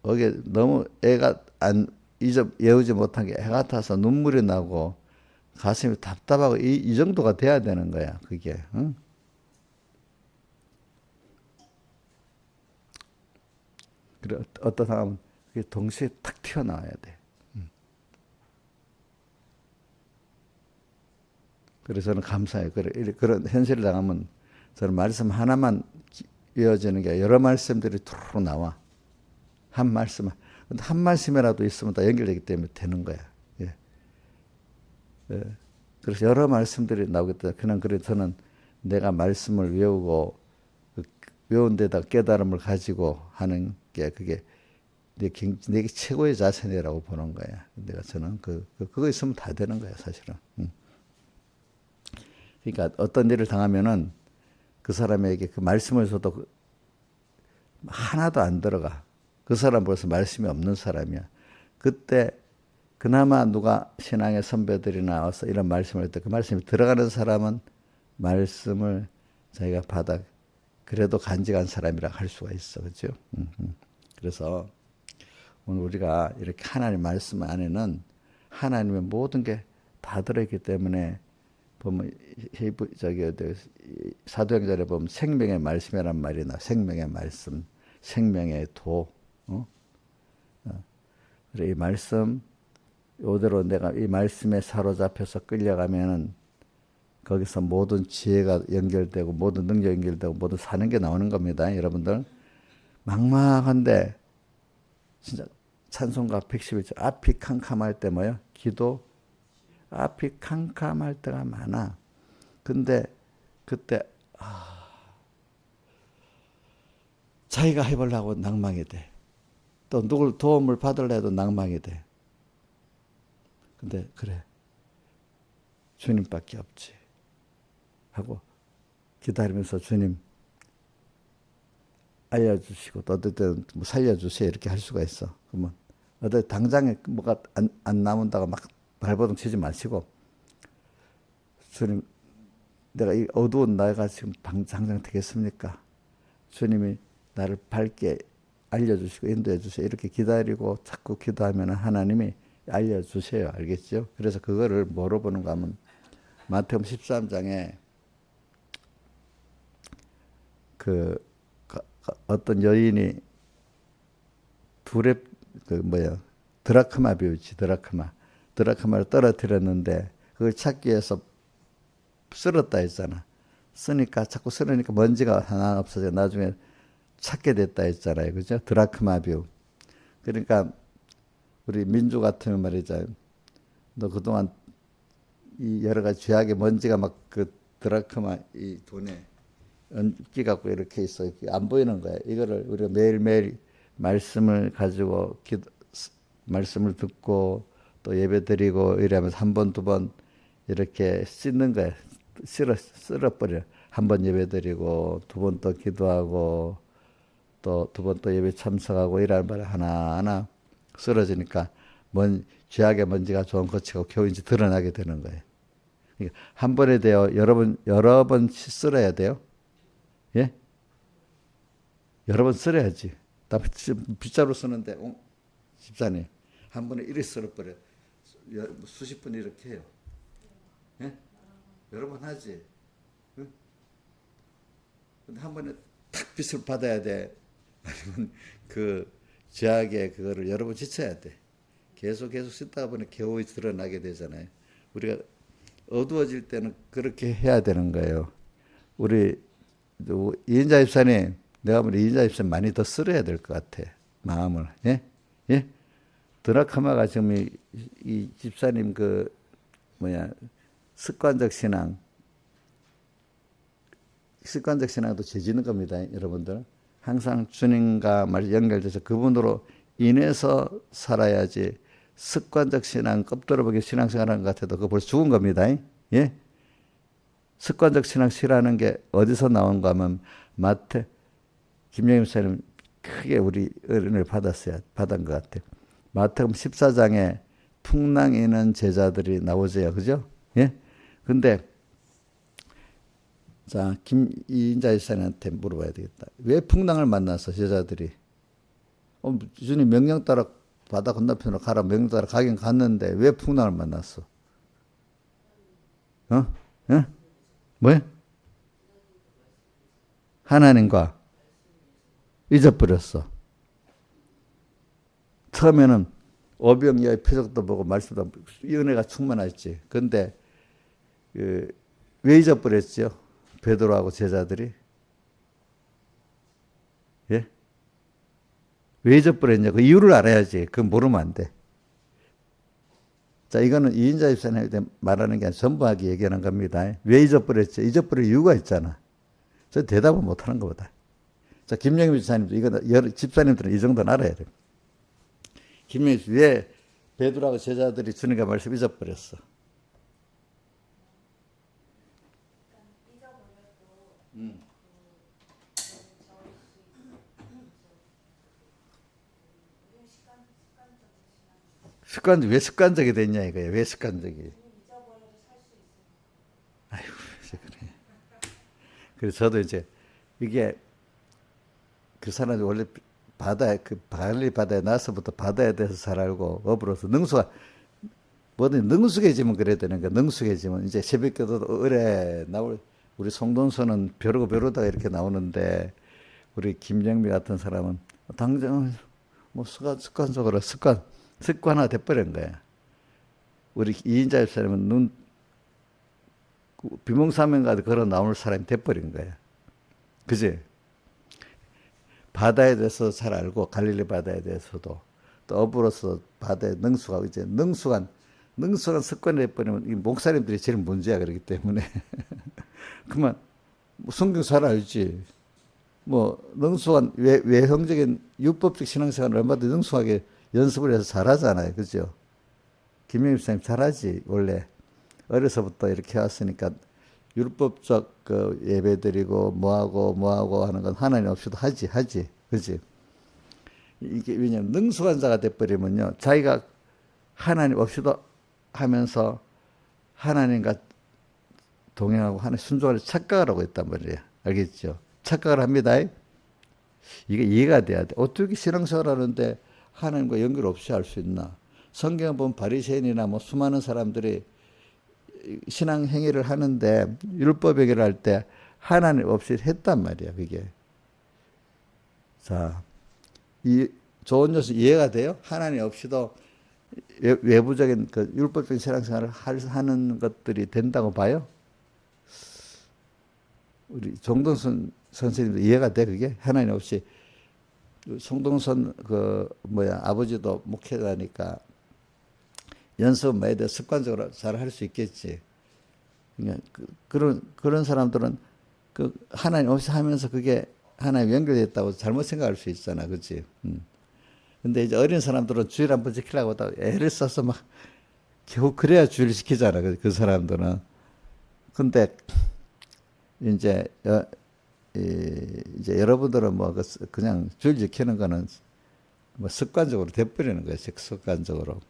거기에 너무 애가 안 예우지 못한 게 애가 타서 눈물이 나고 가슴이 답답하고 이 정도가 돼야 되는 거야. 그게. 응? 그래 어떤 사람은 그게 동시에 탁 튀어나와야 돼. 그래서 저는 감사해요. 그런 현실을 당하면 저는 말씀 하나만 이어지는 게 여러 말씀들이 투르르 나와. 한 말씀, 한 말씀이라도 있으면 다 연결되기 때문에 되는 거야. 예. 예. 그래서 여러 말씀들이 나오기 때문에 그냥 그래서 저는 내가 말씀을 외우고 외운 데다 깨달음을 가지고 하는 게 그게 내게 최고의 자세라고 보는 거야. 내가 저는 그거 있으면 다 되는 거야, 사실은. 그러니까 어떤 일을 당하면은 그 사람에게 그 말씀을 줘도 하나도 안 들어가. 그 사람 벌써 말씀이 없는 사람이야. 그때 그나마 누가 신앙의 선배들이 나와서 이런 말씀을 할 때 그 말씀이 들어가는 사람은 말씀을 자기가 받아 그래도 간직한 사람이라 할 수가 있어. 그렇죠? 그래서 오늘 우리가 이렇게 하나님 말씀 안에는 하나님의 모든 게 다 들어있기 때문에 보면 사도행전에 보면 생명의 말씀이란 말이 나. 생명의 말씀, 생명의 도. 그래 이 말씀 이대로 내가 이 말씀에 사로잡혀서 끌려가면은 거기서 모든 지혜가 연결되고 모든 능력이 연결되고 모든 사는 게 나오는 겁니다. 여러분들 막막한데 진짜 찬송가 111절 앞이 캄캄할 때 뭐요? 기도 앞이 캄캄할 때가 많아. 근데 그때 자기가 해보려고 낭망이 돼. 또 누굴 도움을 받으려 해도 낭망이 돼. 근데 그래 주님밖에 없지 하고 기다리면서 주님 알려주시고 또 어떨 때는 뭐 살려주세요 이렇게 할 수가 있어. 그러면 어떨 당장에 뭐가 안 남은다고 막 발버둥 치지 마시고 주님 내가 이 어두운 나이가 지금 당장 되겠습니까? 주님이 나를 밝게 알려주시고 인도해 주세요. 이렇게 기다리고 자꾸 기도하면 하나님이 알려주세요. 알겠죠? 그래서 그거를 뭐로 보는가 하면 마태복음 13장에 어떤 여인이 드라크마 비우치, 드라크마를 떨어뜨렸는데 그걸 찾기 위해서 쓸었다 했잖아. 자꾸 쓰니까 먼지가 하나 없어져. 나중에 찾게 됐다 했잖아요. 그죠? 드라크마 뷰. 그러니까 우리 민주 같으면 말이죠. 너 그동안 이 여러 가지 죄악의 먼지가 막 그 드라크마 이 돈에 얹기 갖고 이렇게 있어. 안 보이는 거야. 이거를 우리가 매일매일 말씀을 가지고 말씀을 듣고 또 예배 드리고 이러면서 한 번, 두 번 이렇게 씻는 거야. 쓸어버려. 한 번 예배 드리고 두 번 또 기도하고 또 두 번 또 예배 참석하고 이라는 말을 하나하나 쓰러지니까 죄악의 먼지가 좀 거치고 겨우 이제 드러나게 되는 거예요. 한 번에 돼요. 여러 번 쓸어야 돼요. 예? 여러 번 쓸어야지. 다 빗자루 쓰는데, 집사님, 한 번에 이리 쓸어버려. 수십 번 이렇게 해요. 예? 여러 번 하지. 응? 근데 한 번에 탁 빗을 받아야 돼. 아니면 그 죄악의 그거를 여러 번 지쳐야 돼. 계속 씻다가 보니 겨우 드러나게 되잖아요. 우리가 어두워질 때는 그렇게 해야 되는 거예요. 우리 이인자 집사님, 내가 보니 이인자 집사님 많이 더 쓸어야 될 것 같아. 마음을. 예? 예? 드라크마가 지금 이 집사님 습관적 신앙도 죄지는 겁니다. 여러분들. 항상 주님과 연결돼서 그분으로 인해서 살아야지 습관적 신앙, 껍들어보기 신앙생활하는 것 같아도 그거 벌써 죽은 겁니다. 예? 습관적 신앙이라는 게 어디서 나온가 하면 김영임 목사님 크게 우리 은혜를 받은 것 같아요. 마태복음 14장에 풍랑이는 제자들이 나오세요. 그죠? 예? 근데 자, 이인자 집사님한테 물어봐야 되겠다. 왜 풍랑을 만났어, 제자들이? 주님 명령 따라 바다 건너편으로 가라. 명령 따라 가긴 갔는데 왜 풍랑을 만났어? 어? 뭐야? 하나님과 잊어버렸어. 처음에는 오병이어의 표적도 보고 말씀도 보고 은혜가 충만했지. 근데 왜 잊어버렸죠? 베드로하고 제자들이. 예? 왜 잊어버렸냐? 그 이유를 알아야지. 그건 모르면 안 돼. 자, 이거는 이인자 집사님한테 말하는 게 아니라 전부하게 얘기하는 겁니다. 왜 잊어버렸죠? 잊어버릴 이유가 있잖아. 저 대답을 못 하는 것보다. 자, 김영임 집사님도, 이거는 집사님들은 이 정도는 알아야 돼. 김영임 집사님, 왜 베드로하고 제자들이 주님과 말씀 잊어버렸어? 왜 습관적이 됐냐 이거야. 왜 습관적이? 아이고, 그래. 그래서 저도 이제 이게 그 사람이 원래 갈릴리 바다에 나서부터 바다에 대해서 잘 알고 업으로서 뭐든 능숙해지면 그래야 되는 거야. 능숙해지면 이제 새벽기도도 의뢰 나올 우리 송동서는 벼르다가 이렇게 나오는데 우리 김정미 같은 사람은 당장 습관적으로 습관화 돼버린 거야. 우리 이인자 집사님은 비몽사명가도 걸어 나올 사람이 돼버린 거야. 그지? 바다에 대해서 잘 알고 갈릴리 바다에 대해서도 또 업으로서 바다에 능숙하고 이제 능숙한 습관이 돼버리면 이 목사님들이 제일 문제야. 그렇기 때문에 그만 성경 잘 알지. 능숙한 외형적인 율법적 신앙생활을 얼마든지 능숙하게 연습을 해서 잘하잖아요. 그죠? 김영임 목사님 잘하지. 원래 어려서부터 이렇게 왔으니까 율법적 예배 드리고 뭐하고 하는 건 하나님 없이도 하지. 그지? 이게 왜냐면 능숙한 자가 돼버리면요. 자기가 하나님 없이도 하면서 하나님과 동행하고 하나님 순종하는 착각을 하고 있단 말이에요. 알겠죠? 착각을 합니다. 이게 이해가 돼야 돼. 어떻게 신앙생활 하는데 하나님과 연결 없이 할 수 있나? 성경을 보면 바리새인이나 뭐 수많은 사람들이 신앙 행위를 하는데 율법 행위를 할 때 하나님 없이 했단 말이야, 그게. 자, 이 좋은 뉴스 이해가 돼요? 하나님 없이도 외부적인 그 율법적인 신앙생활을 하는 것들이 된다고 봐요? 우리 정동선 선생님도 이해가 돼, 그게? 하나님 없이. 송동선 그 뭐야 아버지도 목회자니까 연습 많이 돼 습관적으로 잘 할 수 있겠지. 그러니까 그런 사람들은 그 하나님 없이 하면서 그게 하나님 연결됐다고 잘못 생각할 수 있잖아, 그렇지? 근데 이제 어린 사람들은 주일 한번 지키려고 하다가 애를 써서 막 겨우 그래야 주일 지키잖아, 그 사람들은. 근데 이제 이제 여러분들은 뭐 그냥 주일 지키는 거는 뭐 습관적으로 돼버리는 거예요, 습관적으로.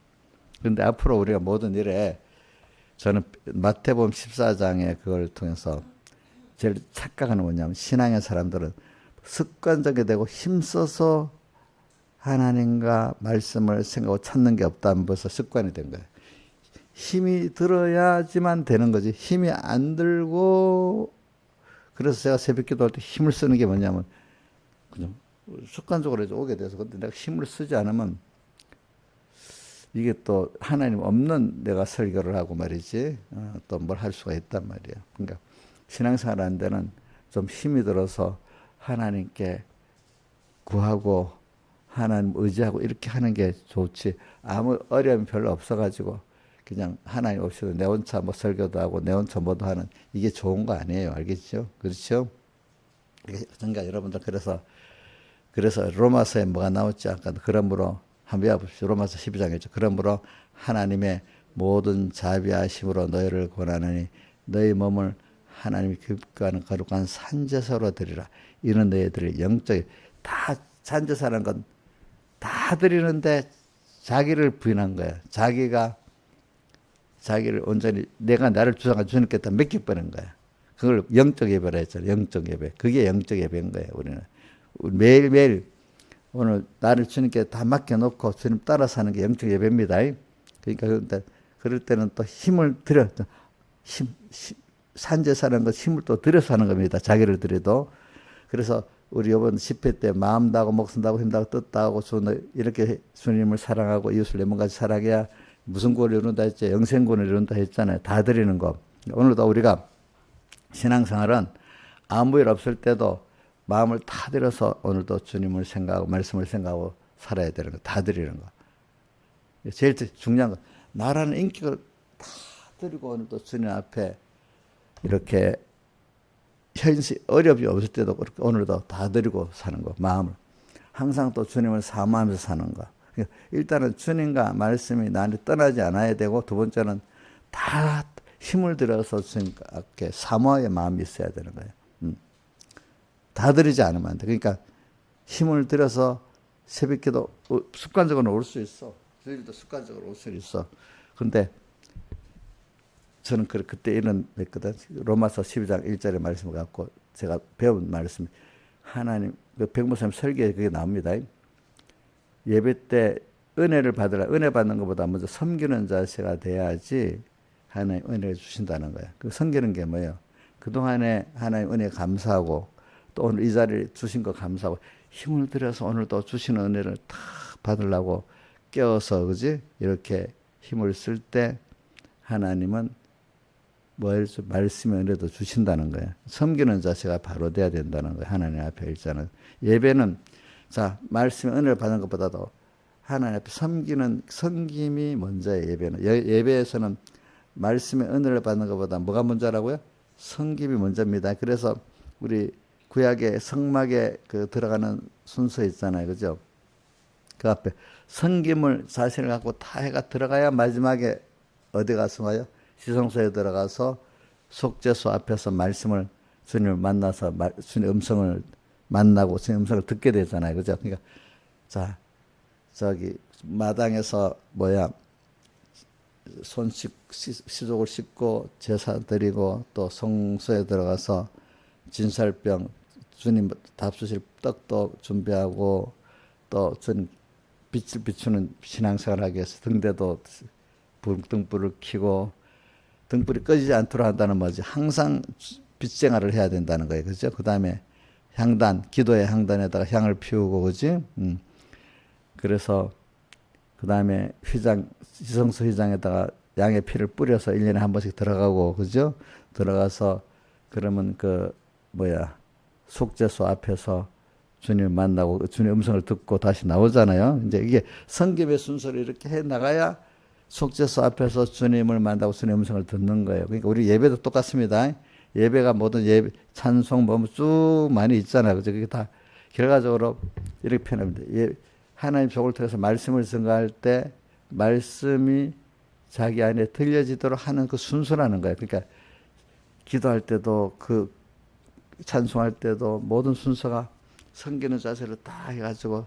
근데 앞으로 우리가 모든 일에 저는 마태복음 14장에 그걸 통해서 제일 착각하는 뭐냐면 신앙의 사람들은 습관적이 되고 힘써서 하나님과 말씀을 생각하고 찾는 게 없다면 벌써 습관이 된 거예요. 힘이 들어야지만 되는 거지. 힘이 안 들고 그래서 제가 새벽 기도할 때 힘을 쓰는 게 뭐냐면 그냥 습관적으로 오게 돼서 근데 내가 힘을 쓰지 않으면 이게 또 하나님 없는 내가 설교를 하고 말이지 또 뭘 할 수가 있단 말이에요. 그러니까 신앙생활 하는 데는 좀 힘이 들어서 하나님께 구하고 하나님 의지하고 이렇게 하는 게 좋지. 아무 어려움이 별로 없어가지고 그냥 하나님 없이도 내 혼자 뭐 설교도 하고 내 혼자 뭐도 하는 이게 좋은 거 아니에요. 알겠죠? 그렇죠? 그러니까 여러분들 그래서 로마서에 뭐가 나왔지? 아까 그러므로 한번 외워보십시오. 로마서 12장이죠. 그러므로 하나님의 모든 자비하심으로 너희를 권하느니 너희 몸을 하나님이 기뻐하는 거룩한 산제사로 드리라. 이는 너희들의 영적 다 산제사라는 건 다 드리는데 자기를 부인한 거야. 자기를 온전히 내가 나를 주장한 주님께 다 맡겨버린 거야. 그걸 영적 예배라 했잖아요. 영적 예배. 그게 영적 예배인 거예요. 우리는 매일매일 오늘 나를 주님께 다 맡겨놓고 주님 따라 사는 게 영적 예배입니다. 그러니까 그럴 때는 또 힘을 들여 산제사라는 것 힘을 또 들여서 하는 겁니다. 자기를 들여도. 그래서 우리 이번 10회 때 마음 다하고 목숨 다하고 힘 다하고 뜻 다하고 이렇게 주님을 사랑하고 이웃을 내 몸같이 사랑해야 무슨 구원을 이룬다 했죠. 영생구원을 이룬다 했잖아요. 다 드리는 거. 오늘도 우리가 신앙생활은 아무 일 없을 때도 마음을 다 들여서 오늘도 주님을 생각하고 말씀을 생각하고 살아야 되는 거. 다 드리는 거. 제일 중요한 거. 나라는 인격을 다 드리고 오늘도 주님 앞에 이렇게 현실 어려움이 없을 때도 그렇게 오늘도 다 드리고 사는 거. 마음을. 항상 또 주님을 사모하면서 사는 거. 일단은 주님과 말씀이 나한테 떠나지 않아야 되고 두 번째는 다 힘을 들여서 주님께 사모의 마음이 있어야 되는 거예요. 다 드리지 않으면 안 돼. 그러니까 힘을 들여서 새벽기도 습관적으로 올 수 있어. 주일도 습관적으로 올 수 있어. 그런데 저는 그때 이런 했거든. 로마서 12장 1절의 말씀을 갖고 제가 배운 말씀. 하나님, 백목사님 설교에 그게 나옵니다. 예배 때 은혜를 받으라. 은혜 받는 것보다 먼저 섬기는 자세가 돼야지 하나님 은혜를 주신다는 거야. 그 섬기는 게 뭐예요? 그동안에 하나님 은혜 감사하고 또 오늘 이 자리를 주신 거 감사하고 힘을 들여서 오늘 또 주시는 은혜를 다 받으려고 깨어서 그지? 이렇게 힘을 쓸 때 하나님은 말씀의 은혜도 주신다는 거예요. 섬기는 자세가 바로 돼야 된다는 거예요. 하나님 앞에 일자는. 예배는 자 말씀의 은혜를 받는 것보다도 하나님 앞에 섬김이 먼저예요. 예배는. 예배에서는 말씀의 은혜를 받는 것보다 뭐가 먼저라고요? 섬김이 먼저입니다. 그래서 우리 구약의 성막에 들어가는 순서 있잖아요. 그죠? 그 앞에 섬김을 자신을 갖고 다 해가 들어가야 마지막에 어디 가서 와요? 지성소에 들어가서 속죄소 앞에서 말씀을 주님을 만나서 주님의 음성을 만나고 주님의 음성을 듣게 되잖아요. 그죠? 그러니까 자 저기 마당에서 시족을 씻고 제사 드리고 또 성소에 들어가서 진설병 주님 답수실 떡도 준비하고 또 주님 빛을 비추는 신앙생활 하기 위해서 등대도 등불을 켜고 등불이 꺼지지 않도록 한다는 뭐지? 항상 빛생활을 해야 된다는 거예요. 그죠? 그 다음에 향단, 기도의 향단에다가 향을 피우고, 그지? 그래서 그 다음에 휘장, 지성소 휘장에다가 양의 피를 뿌려서 1년에 한 번씩 들어가고, 그죠? 들어가서 그러면 속죄소 앞에서 주님을 만나고 주님의 음성을 듣고 다시 나오잖아요. 이제 이게 성김의 순서를 이렇게 해 나가야 속죄소 앞에서 주님을 만나고 주님의 음성을 듣는 거예요. 그러니까 우리 예배도 똑같습니다. 예배가 모든 예배, 찬송 쭉 많이 있잖아요. 그죠? 그게 다 결과적으로 이렇게 표현합니다. 하나님 족을 통해서 말씀을 증거할 때 말씀이 자기 안에 들려지도록 하는 그 순서라는 거예요. 그러니까 기도할 때도 찬송할 때도 모든 순서가 섬기는 자세를 다 해가지고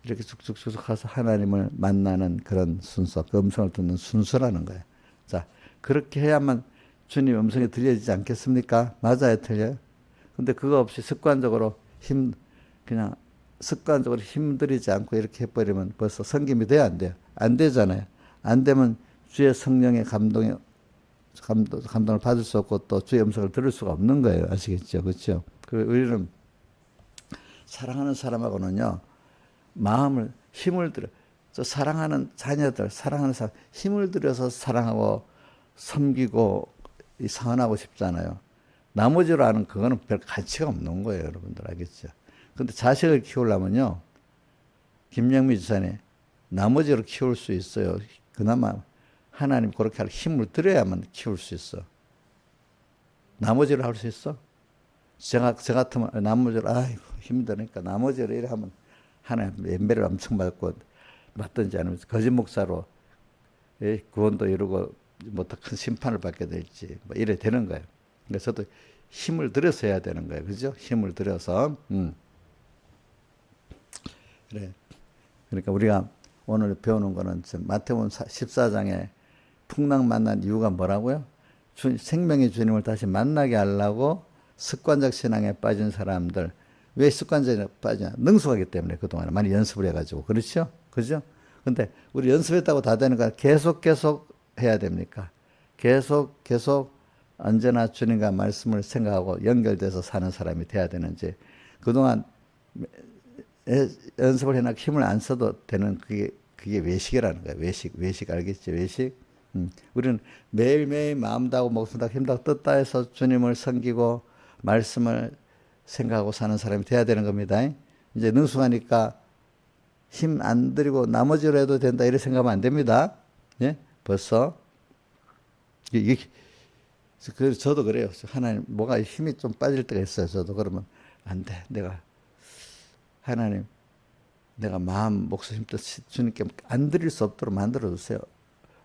이렇게 쭉쭉쭉 가서 하나님을 만나는 그런 순서, 그 음성을 듣는 순서라는 거예요. 자, 그렇게 해야만 주님 음성이 들려지지 않겠습니까? 맞아요, 틀려요? 근데 그거 없이 그냥 습관적으로 힘들이지 않고 이렇게 해버리면 벌써 섬김이 돼야 안 돼요? 안 되잖아요. 안 되면 주의 성령의 감동을 받을 수 없고 또 주의 음성을 들을 수가 없는 거예요. 아시겠죠? 그렇죠? 우리는 사랑하는 사람하고는요, 힘을 들여, 사랑하는 자녀들, 사랑하는 사람, 힘을 들여서 사랑하고 섬기고 사랑하고 싶잖아요. 나머지로 하는 그거는 별 가치가 없는 거예요. 여러분들 알겠죠? 근데 자식을 키우려면요, 김영미 지사님, 나머지로 키울 수 있어요. 그나마 하나님 그렇게 할 힘을 들여야만 키울 수 있어. 나머지로 할 수 있어? 저 같으면 나머지로, 아이고, 힘드니까 나머지로 이래 하면 하나님 연배를 엄청 받고 맞든지 아니면 거짓 목사로 구원도 이루고 더 큰 심판을 받게 될지 이래 되는 거예요. 그러니까 저도 힘을 들여서 해야 되는 거예요. 그죠? 힘을 들여서. 그래. 그러니까 우리가 오늘 배우는 거는 마태복음 14장에 풍랑 만난 이유가 뭐라고요? 생명의 주님을 다시 만나게 하려고 습관적 신앙에 빠진 사람들. 왜 습관적에 빠지냐? 능숙하기 때문에 그동안 많이 연습을 해가지고. 그렇죠? 그죠? 근데 우리 연습했다고 다 되는 거야. 계속 해야 됩니까? 계속 언제나 주님과 말씀을 생각하고 연결돼서 사는 사람이 돼야 되는지, 그동안 연습을 해놔 힘을 안 써도 되는 그게 외식이라는 거예요. 외식 알겠죠? 외식. 우리는 매일매일 마음 다하고 목숨 다하고 힘 다하고 뜻 다해서 주님을 섬기고 말씀을 생각하고 사는 사람이 돼야 되는 겁니다. 이제 능숙하니까 힘 안 들이고 나머지로 해도 된다 이렇게 생각하면 안 됩니다. 예? 벌써 저도 그래요. 하나님 뭐가 힘이 좀 빠질 때가 있어요. 저도 그러면 안 돼. 하나님 내가 마음 목숨 힘도 주님께 안 드릴 수 없도록 만들어 주세요.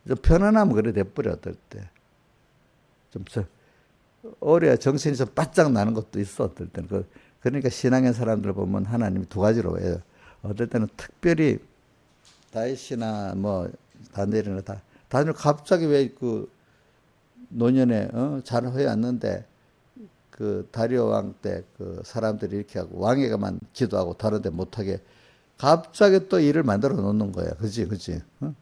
좀 편안하면 그래 돼버려. 어떨 때 좀 어려야 정신이 좀 바짝 나는 것도 있어. 어떨 때는 그러니까 신앙의 사람들 보면 하나님이 두 가지로 해요. 어떨 때는 특별히 다윗이나 다니엘이나 다니엘 갑자기 왜 노년에 잘 해왔는데 다리오 왕 때 사람들이 이렇게 하고 왕에게만 기도하고 다른데 못하게 갑자기 또 일을 만들어 놓는 거야. 그지? 어?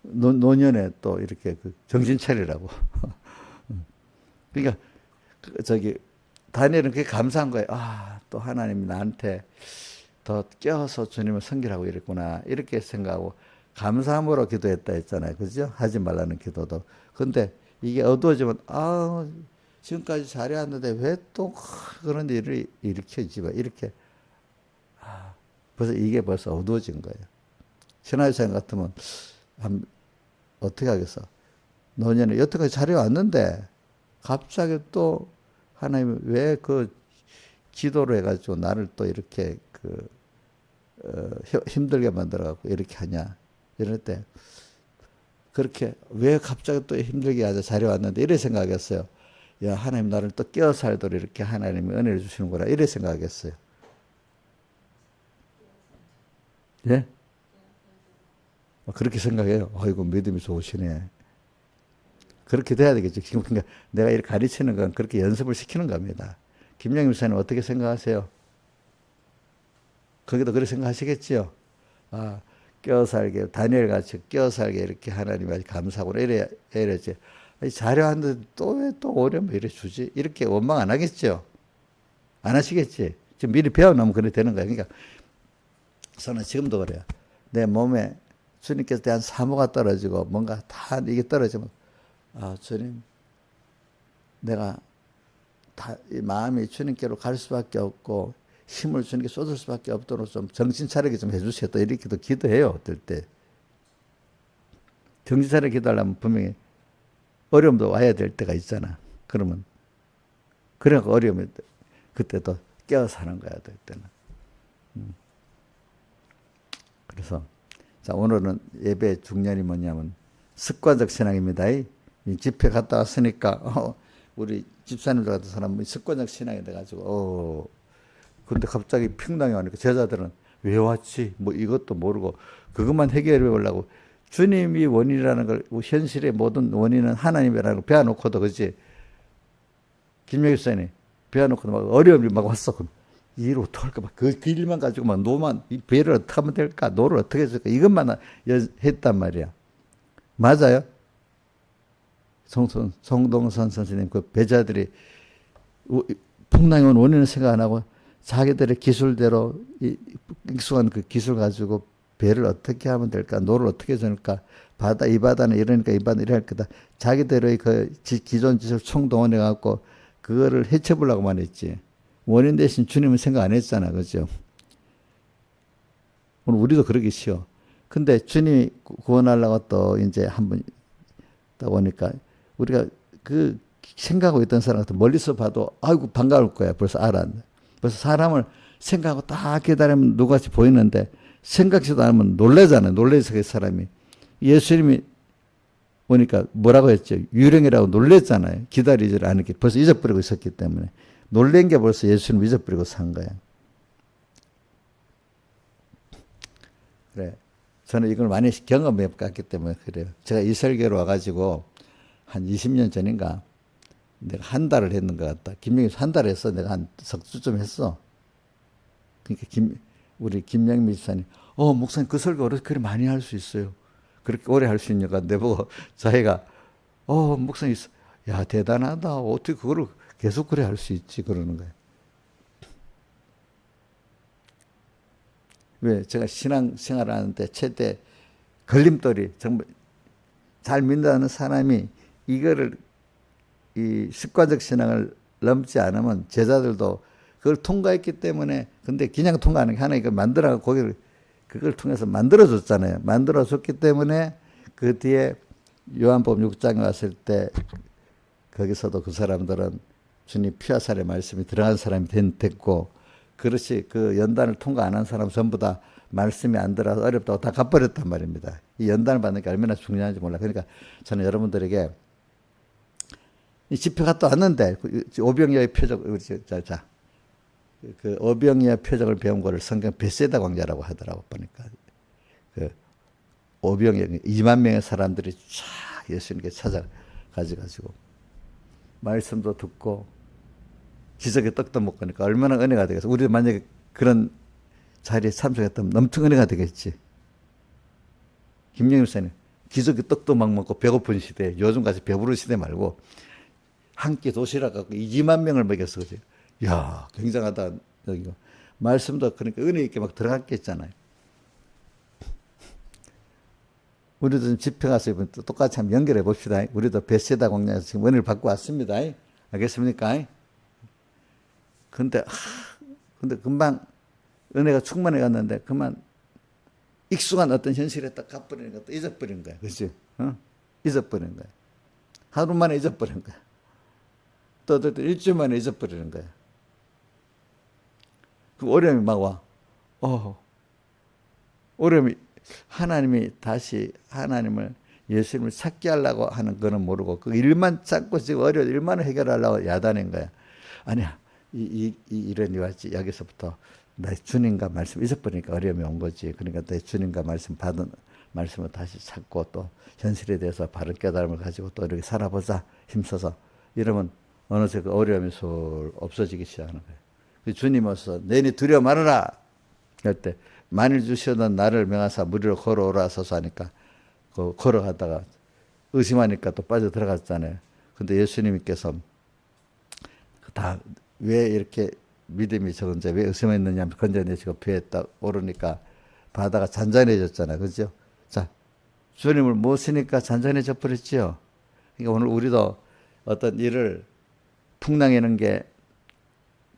노년에 또 이렇게 정신 차리라고. 그러니까 다니엘은 그게 감사한 거예요. 또 하나님이 나한테 더 껴서 주님을 섬기라고 이랬구나. 이렇게 생각하고 감사함으로 기도했다 했잖아요. 그죠? 하지 말라는 기도도. 근데 이게 어두워지면 지금까지 잘해왔는데 왜 또 그런 일을 일으켜지? 이렇게 이게 벌써 어두워진 거예요. 신하유생 같으면 어떻게 하겠어? 노년에 여태까지 잘해왔는데 갑자기 또 하나님이 왜 기도로 해가지고 나를 또 이렇게 힘들게 만들어갖고 이렇게 하냐? 이럴 때 그렇게 왜 갑자기 또 힘들게 하자 잘해왔는데 이래 생각했어요. 야, 하나님 나를 또 깨어 살도록 이렇게 하나님이 은혜를 주시는구나 이래 생각했어요. 예? 그렇게 생각해요. 아이고 믿음이 좋으시네. 그렇게 돼야 되겠죠. 지금 그러니까 내가 이렇게 가르치는 건 그렇게 연습을 시키는 겁니다. 김영임 목사님 어떻게 생각하세요? 거기도 그렇게 생각하시겠지요? 아, 껴살게, 다니엘 같이 껴살게 이렇게 하나님 아주 감사하고 이래야지. 자료하는데 또 왜 또 어려움 이래 주지? 이렇게 원망 안 하겠죠? 안 하시겠지? 지금 미리 배워놓으면 그래 되는 거예요. 그러니까 저는 지금도 그래요. 내 몸에 주님께서 대한 사모가 떨어지고 뭔가 다 이게 떨어지면 아, 주님, 내가 이 마음이 주님께로 갈 수밖에 없고 힘을 주님께 쏟을 수밖에 없도록 좀 정신 차리게 좀 해주세요. 또 이렇게도 기도해요. 어떨 때. 정신 차리게 기도하려면 분명히 어려움도 와야 될 때가 있잖아. 그러면 그러니까 어려움이 그때 또 깨어서 하는 거야. 될 때는. 그래서 자, 오늘은 예배 중년이 뭐냐면 습관적 신앙입니다. 이 집회 갔다 왔으니까 우리 집사님들 같은 사람은 습관적 신앙이 돼가지고 근데 갑자기 평당에 오니까 제자들은 왜 왔지? 뭐 이것도 모르고 그것만 해결해 보려고 주님이 원인이라는 걸 현실의 모든 원인은 하나님이라는 걸 배워놓고도 그지 김명희 목사님 배워놓고도 막 어려움이 막 왔어. 그럼 이 일 어떡할까? 막 그 일만 가지고 막 노만 이 배를 어떻게 하면 될까? 노를 어떻게 해줄까? 이것만 했단 말이야. 맞아요? 송동선 선생님 그 배자들이 풍랑이 온 원인을 생각 안 하고 자기들의 기술대로 익숙한 그 기술 가지고 배를 어떻게 하면 될까? 노를 어떻게 해줄까? 이 바다는 이러니까 이 바다는 이럴 거다. 자기들의 그 기존 기술 총동원해 갖고 그거를 해쳐보려고만 했지. 원인 대신 주님은 생각 안 했잖아. 그죠? 오늘 우리도 그러기 쉬워. 근데 주님이 구원하려고 또 이제 한번 딱 오니까 우리가 그 생각하고 있던 사람 같은 멀리서 봐도 아이고 반가울 거야. 벌써 알았네. 벌써 사람을 생각하고 딱 기다리면 누구같이 보이는데 생각지도 않으면 놀래잖아요. 놀래서 그 사람이. 예수님이 오니까 뭐라고 했죠? 유령이라고 놀랬잖아요. 기다리지 않을게. 벌써 잊어버리고 있었기 때문에. 놀란 게 벌써 예수님 잊어버리고 산 거야. 그래. 저는 이걸 많이 경험해 봤기 때문에 그래요. 제가 이 설교로 와가지고 한 20년 전인가 내가 한 달을 했는 것 같다. 김영희 한 달 했어. 내가 한 석 주쯤 했어. 그러니까 우리 김영미 집사님, 목사님 그 설교 어떻게 그렇게 많이 할 수 있어요? 그렇게 오래 할 수 있냐고 내보고 자기가, 목사님, 야, 대단하다. 어떻게 그거를 계속 그래 할 수 있지? 그러는 거예요. 왜? 제가 신앙생활 하는데 최대 걸림돌이 정말 잘 믿는 사람이 이거를 이 습관적 신앙을 넘지 않으면 제자들도 그걸 통과했기 때문에 근데 그냥 통과하는 게 하나님 만들어서 그걸 통해서 만들어줬잖아요. 만들어줬기 때문에 그 뒤에 요한복음 6장에 왔을 때 거기서도 그 사람들은 주님 피와 살의 말씀이 들어간 사람이 됐고 그렇지 그 연단을 통과 안 한 사람 전부 다 말씀이 안 들어서 어렵다고 다 갚아버렸단 말입니다. 이 연단을 받는 게 얼마나 중요한지 몰라. 그러니까 저는 여러분들에게 이 집회 갔다 왔는데 오병이어의 표적 그 오병이어 표적을 배운 거를 성경 베세다 광야라고 하더라고 보니까 그 오병이어 2만 명의 사람들이 쫙 예수님께 찾아가지고 말씀도 듣고 기적의 떡도 먹으니까 얼마나 은혜가 되겠어. 우리도 만약에 그런 자리에 참석했다면 엄청 은혜가 되겠지. 김영일 목사님 기적의 떡도 막 먹고 배고픈 시대 요즘같이 배부른 시대 말고 한 끼 도시락 갖고 2만 명을 먹였어. 그지? 야, 굉장하다. 여기가. 말씀도 그러니까 은혜 있게 막 들어갔겠잖아요. 우리도 좀 집회 가서 똑같이 한번 연결해 봅시다. 우리도 베세다 광야에서 지금 은혜를 받고 왔습니다. 알겠습니까? 근데 금방 은혜가 충만해 갔는데 그만 익숙한 어떤 현실에 딱 가버리니까 또 잊어버린 거야. 그치? 잊어버린 거야. 하루 만에 잊어버린 거야. 또 일주일 만에 잊어버리는 거야. 그 어려움이 막 와. 어려움이 하나님이 다시 하나님을 예수님을 찾게 하려고 하는 거는 모르고 그 일만 찾고 지금 어려운 일만을 해결하려고 야단인 거야. 아니야. 이 일은 왔지. 여기서부터 내 주님과 말씀 잊어버리니까 어려움이 온 거지. 그러니까 내 주님과 말씀 말씀을 다시 찾고 또 현실에 대해서 바른 깨달음을 가지고 또 이렇게 살아보자 힘써서 이러면 어느새 그 어려움이 솔 없어지기 시작하는 거예요. 그 주님으로서 너희 두려워 말아라 할 때 만일 주시던 나를 명하사 무리로 걸어오라 서서 하니까 그 걸어가다가 의심하니까 또 빠져 들어갔잖아요. 근데 예수님께서 다 왜 이렇게 믿음이 적은지 왜 의심했느냐 하면 건져내시고 배에 딱 오르니까 바다가 잔잔해졌잖아요. 그죠? 자, 주님을 모시니까 잔잔해져 버렸지요. 그러니까 오늘 우리도 어떤 일을 풍랑이는 게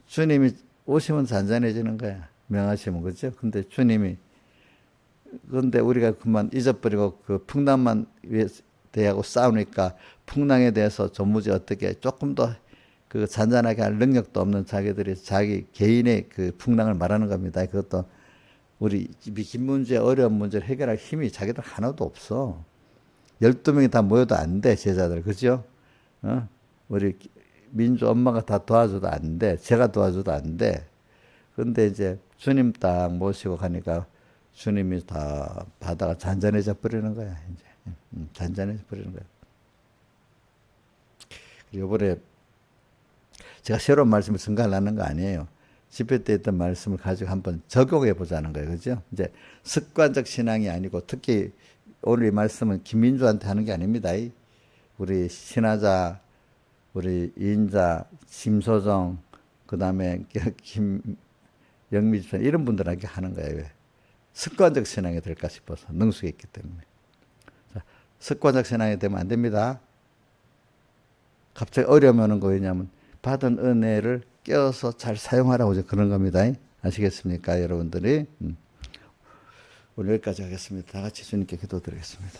주님이 오시면 잔잔해지는 거야. 명하시면. 그죠? 근데 주님이 그런데 우리가 그만 잊어버리고 그 풍랑만 대하고 싸우니까 풍랑에 대해서 전무지 어떻게 조금 더 그 잔잔하게 할 능력도 없는 자기들이 자기 개인의 그 풍랑을 말하는 겁니다. 그것도 우리 긴 문제, 어려운 문제를 해결할 힘이 자기들 하나도 없어. 12명이 다 모여도 안 돼, 제자들. 그죠? 우리 민주 엄마가 다 도와줘도 안 돼. 제가 도와줘도 안 돼. 근데 이제 주님 딱 모시고 가니까 주님이 다 바다가 잔잔해져 버리는 거야, 이제. 잔잔해져 버리는 거야. 이번에 제가 새로운 말씀을 증가하려는 거 아니에요. 집회 때 했던 말씀을 가지고 한번 적용해 보자는 거예요. 그죠? 이제 습관적 신앙이 아니고 특히 오늘 이 말씀은 김민주한테 하는 게 아닙니다. 우리 신하자, 우리 이인자, 심소정, 그 다음에 김영미 집사 이런 분들에게 하는 거예요. 왜? 습관적 신앙이 될까 싶어서 능숙해 있기 때문에. 자, 습관적 신앙이 되면 안 됩니다. 갑자기 어려움 오는 거 왜냐면 받은 은혜를 깨어서 잘 사용하라고 그런 겁니다. 아시겠습니까, 여러분들이? 오늘 여기까지 하겠습니다. 다 같이 주님께 기도드리겠습니다.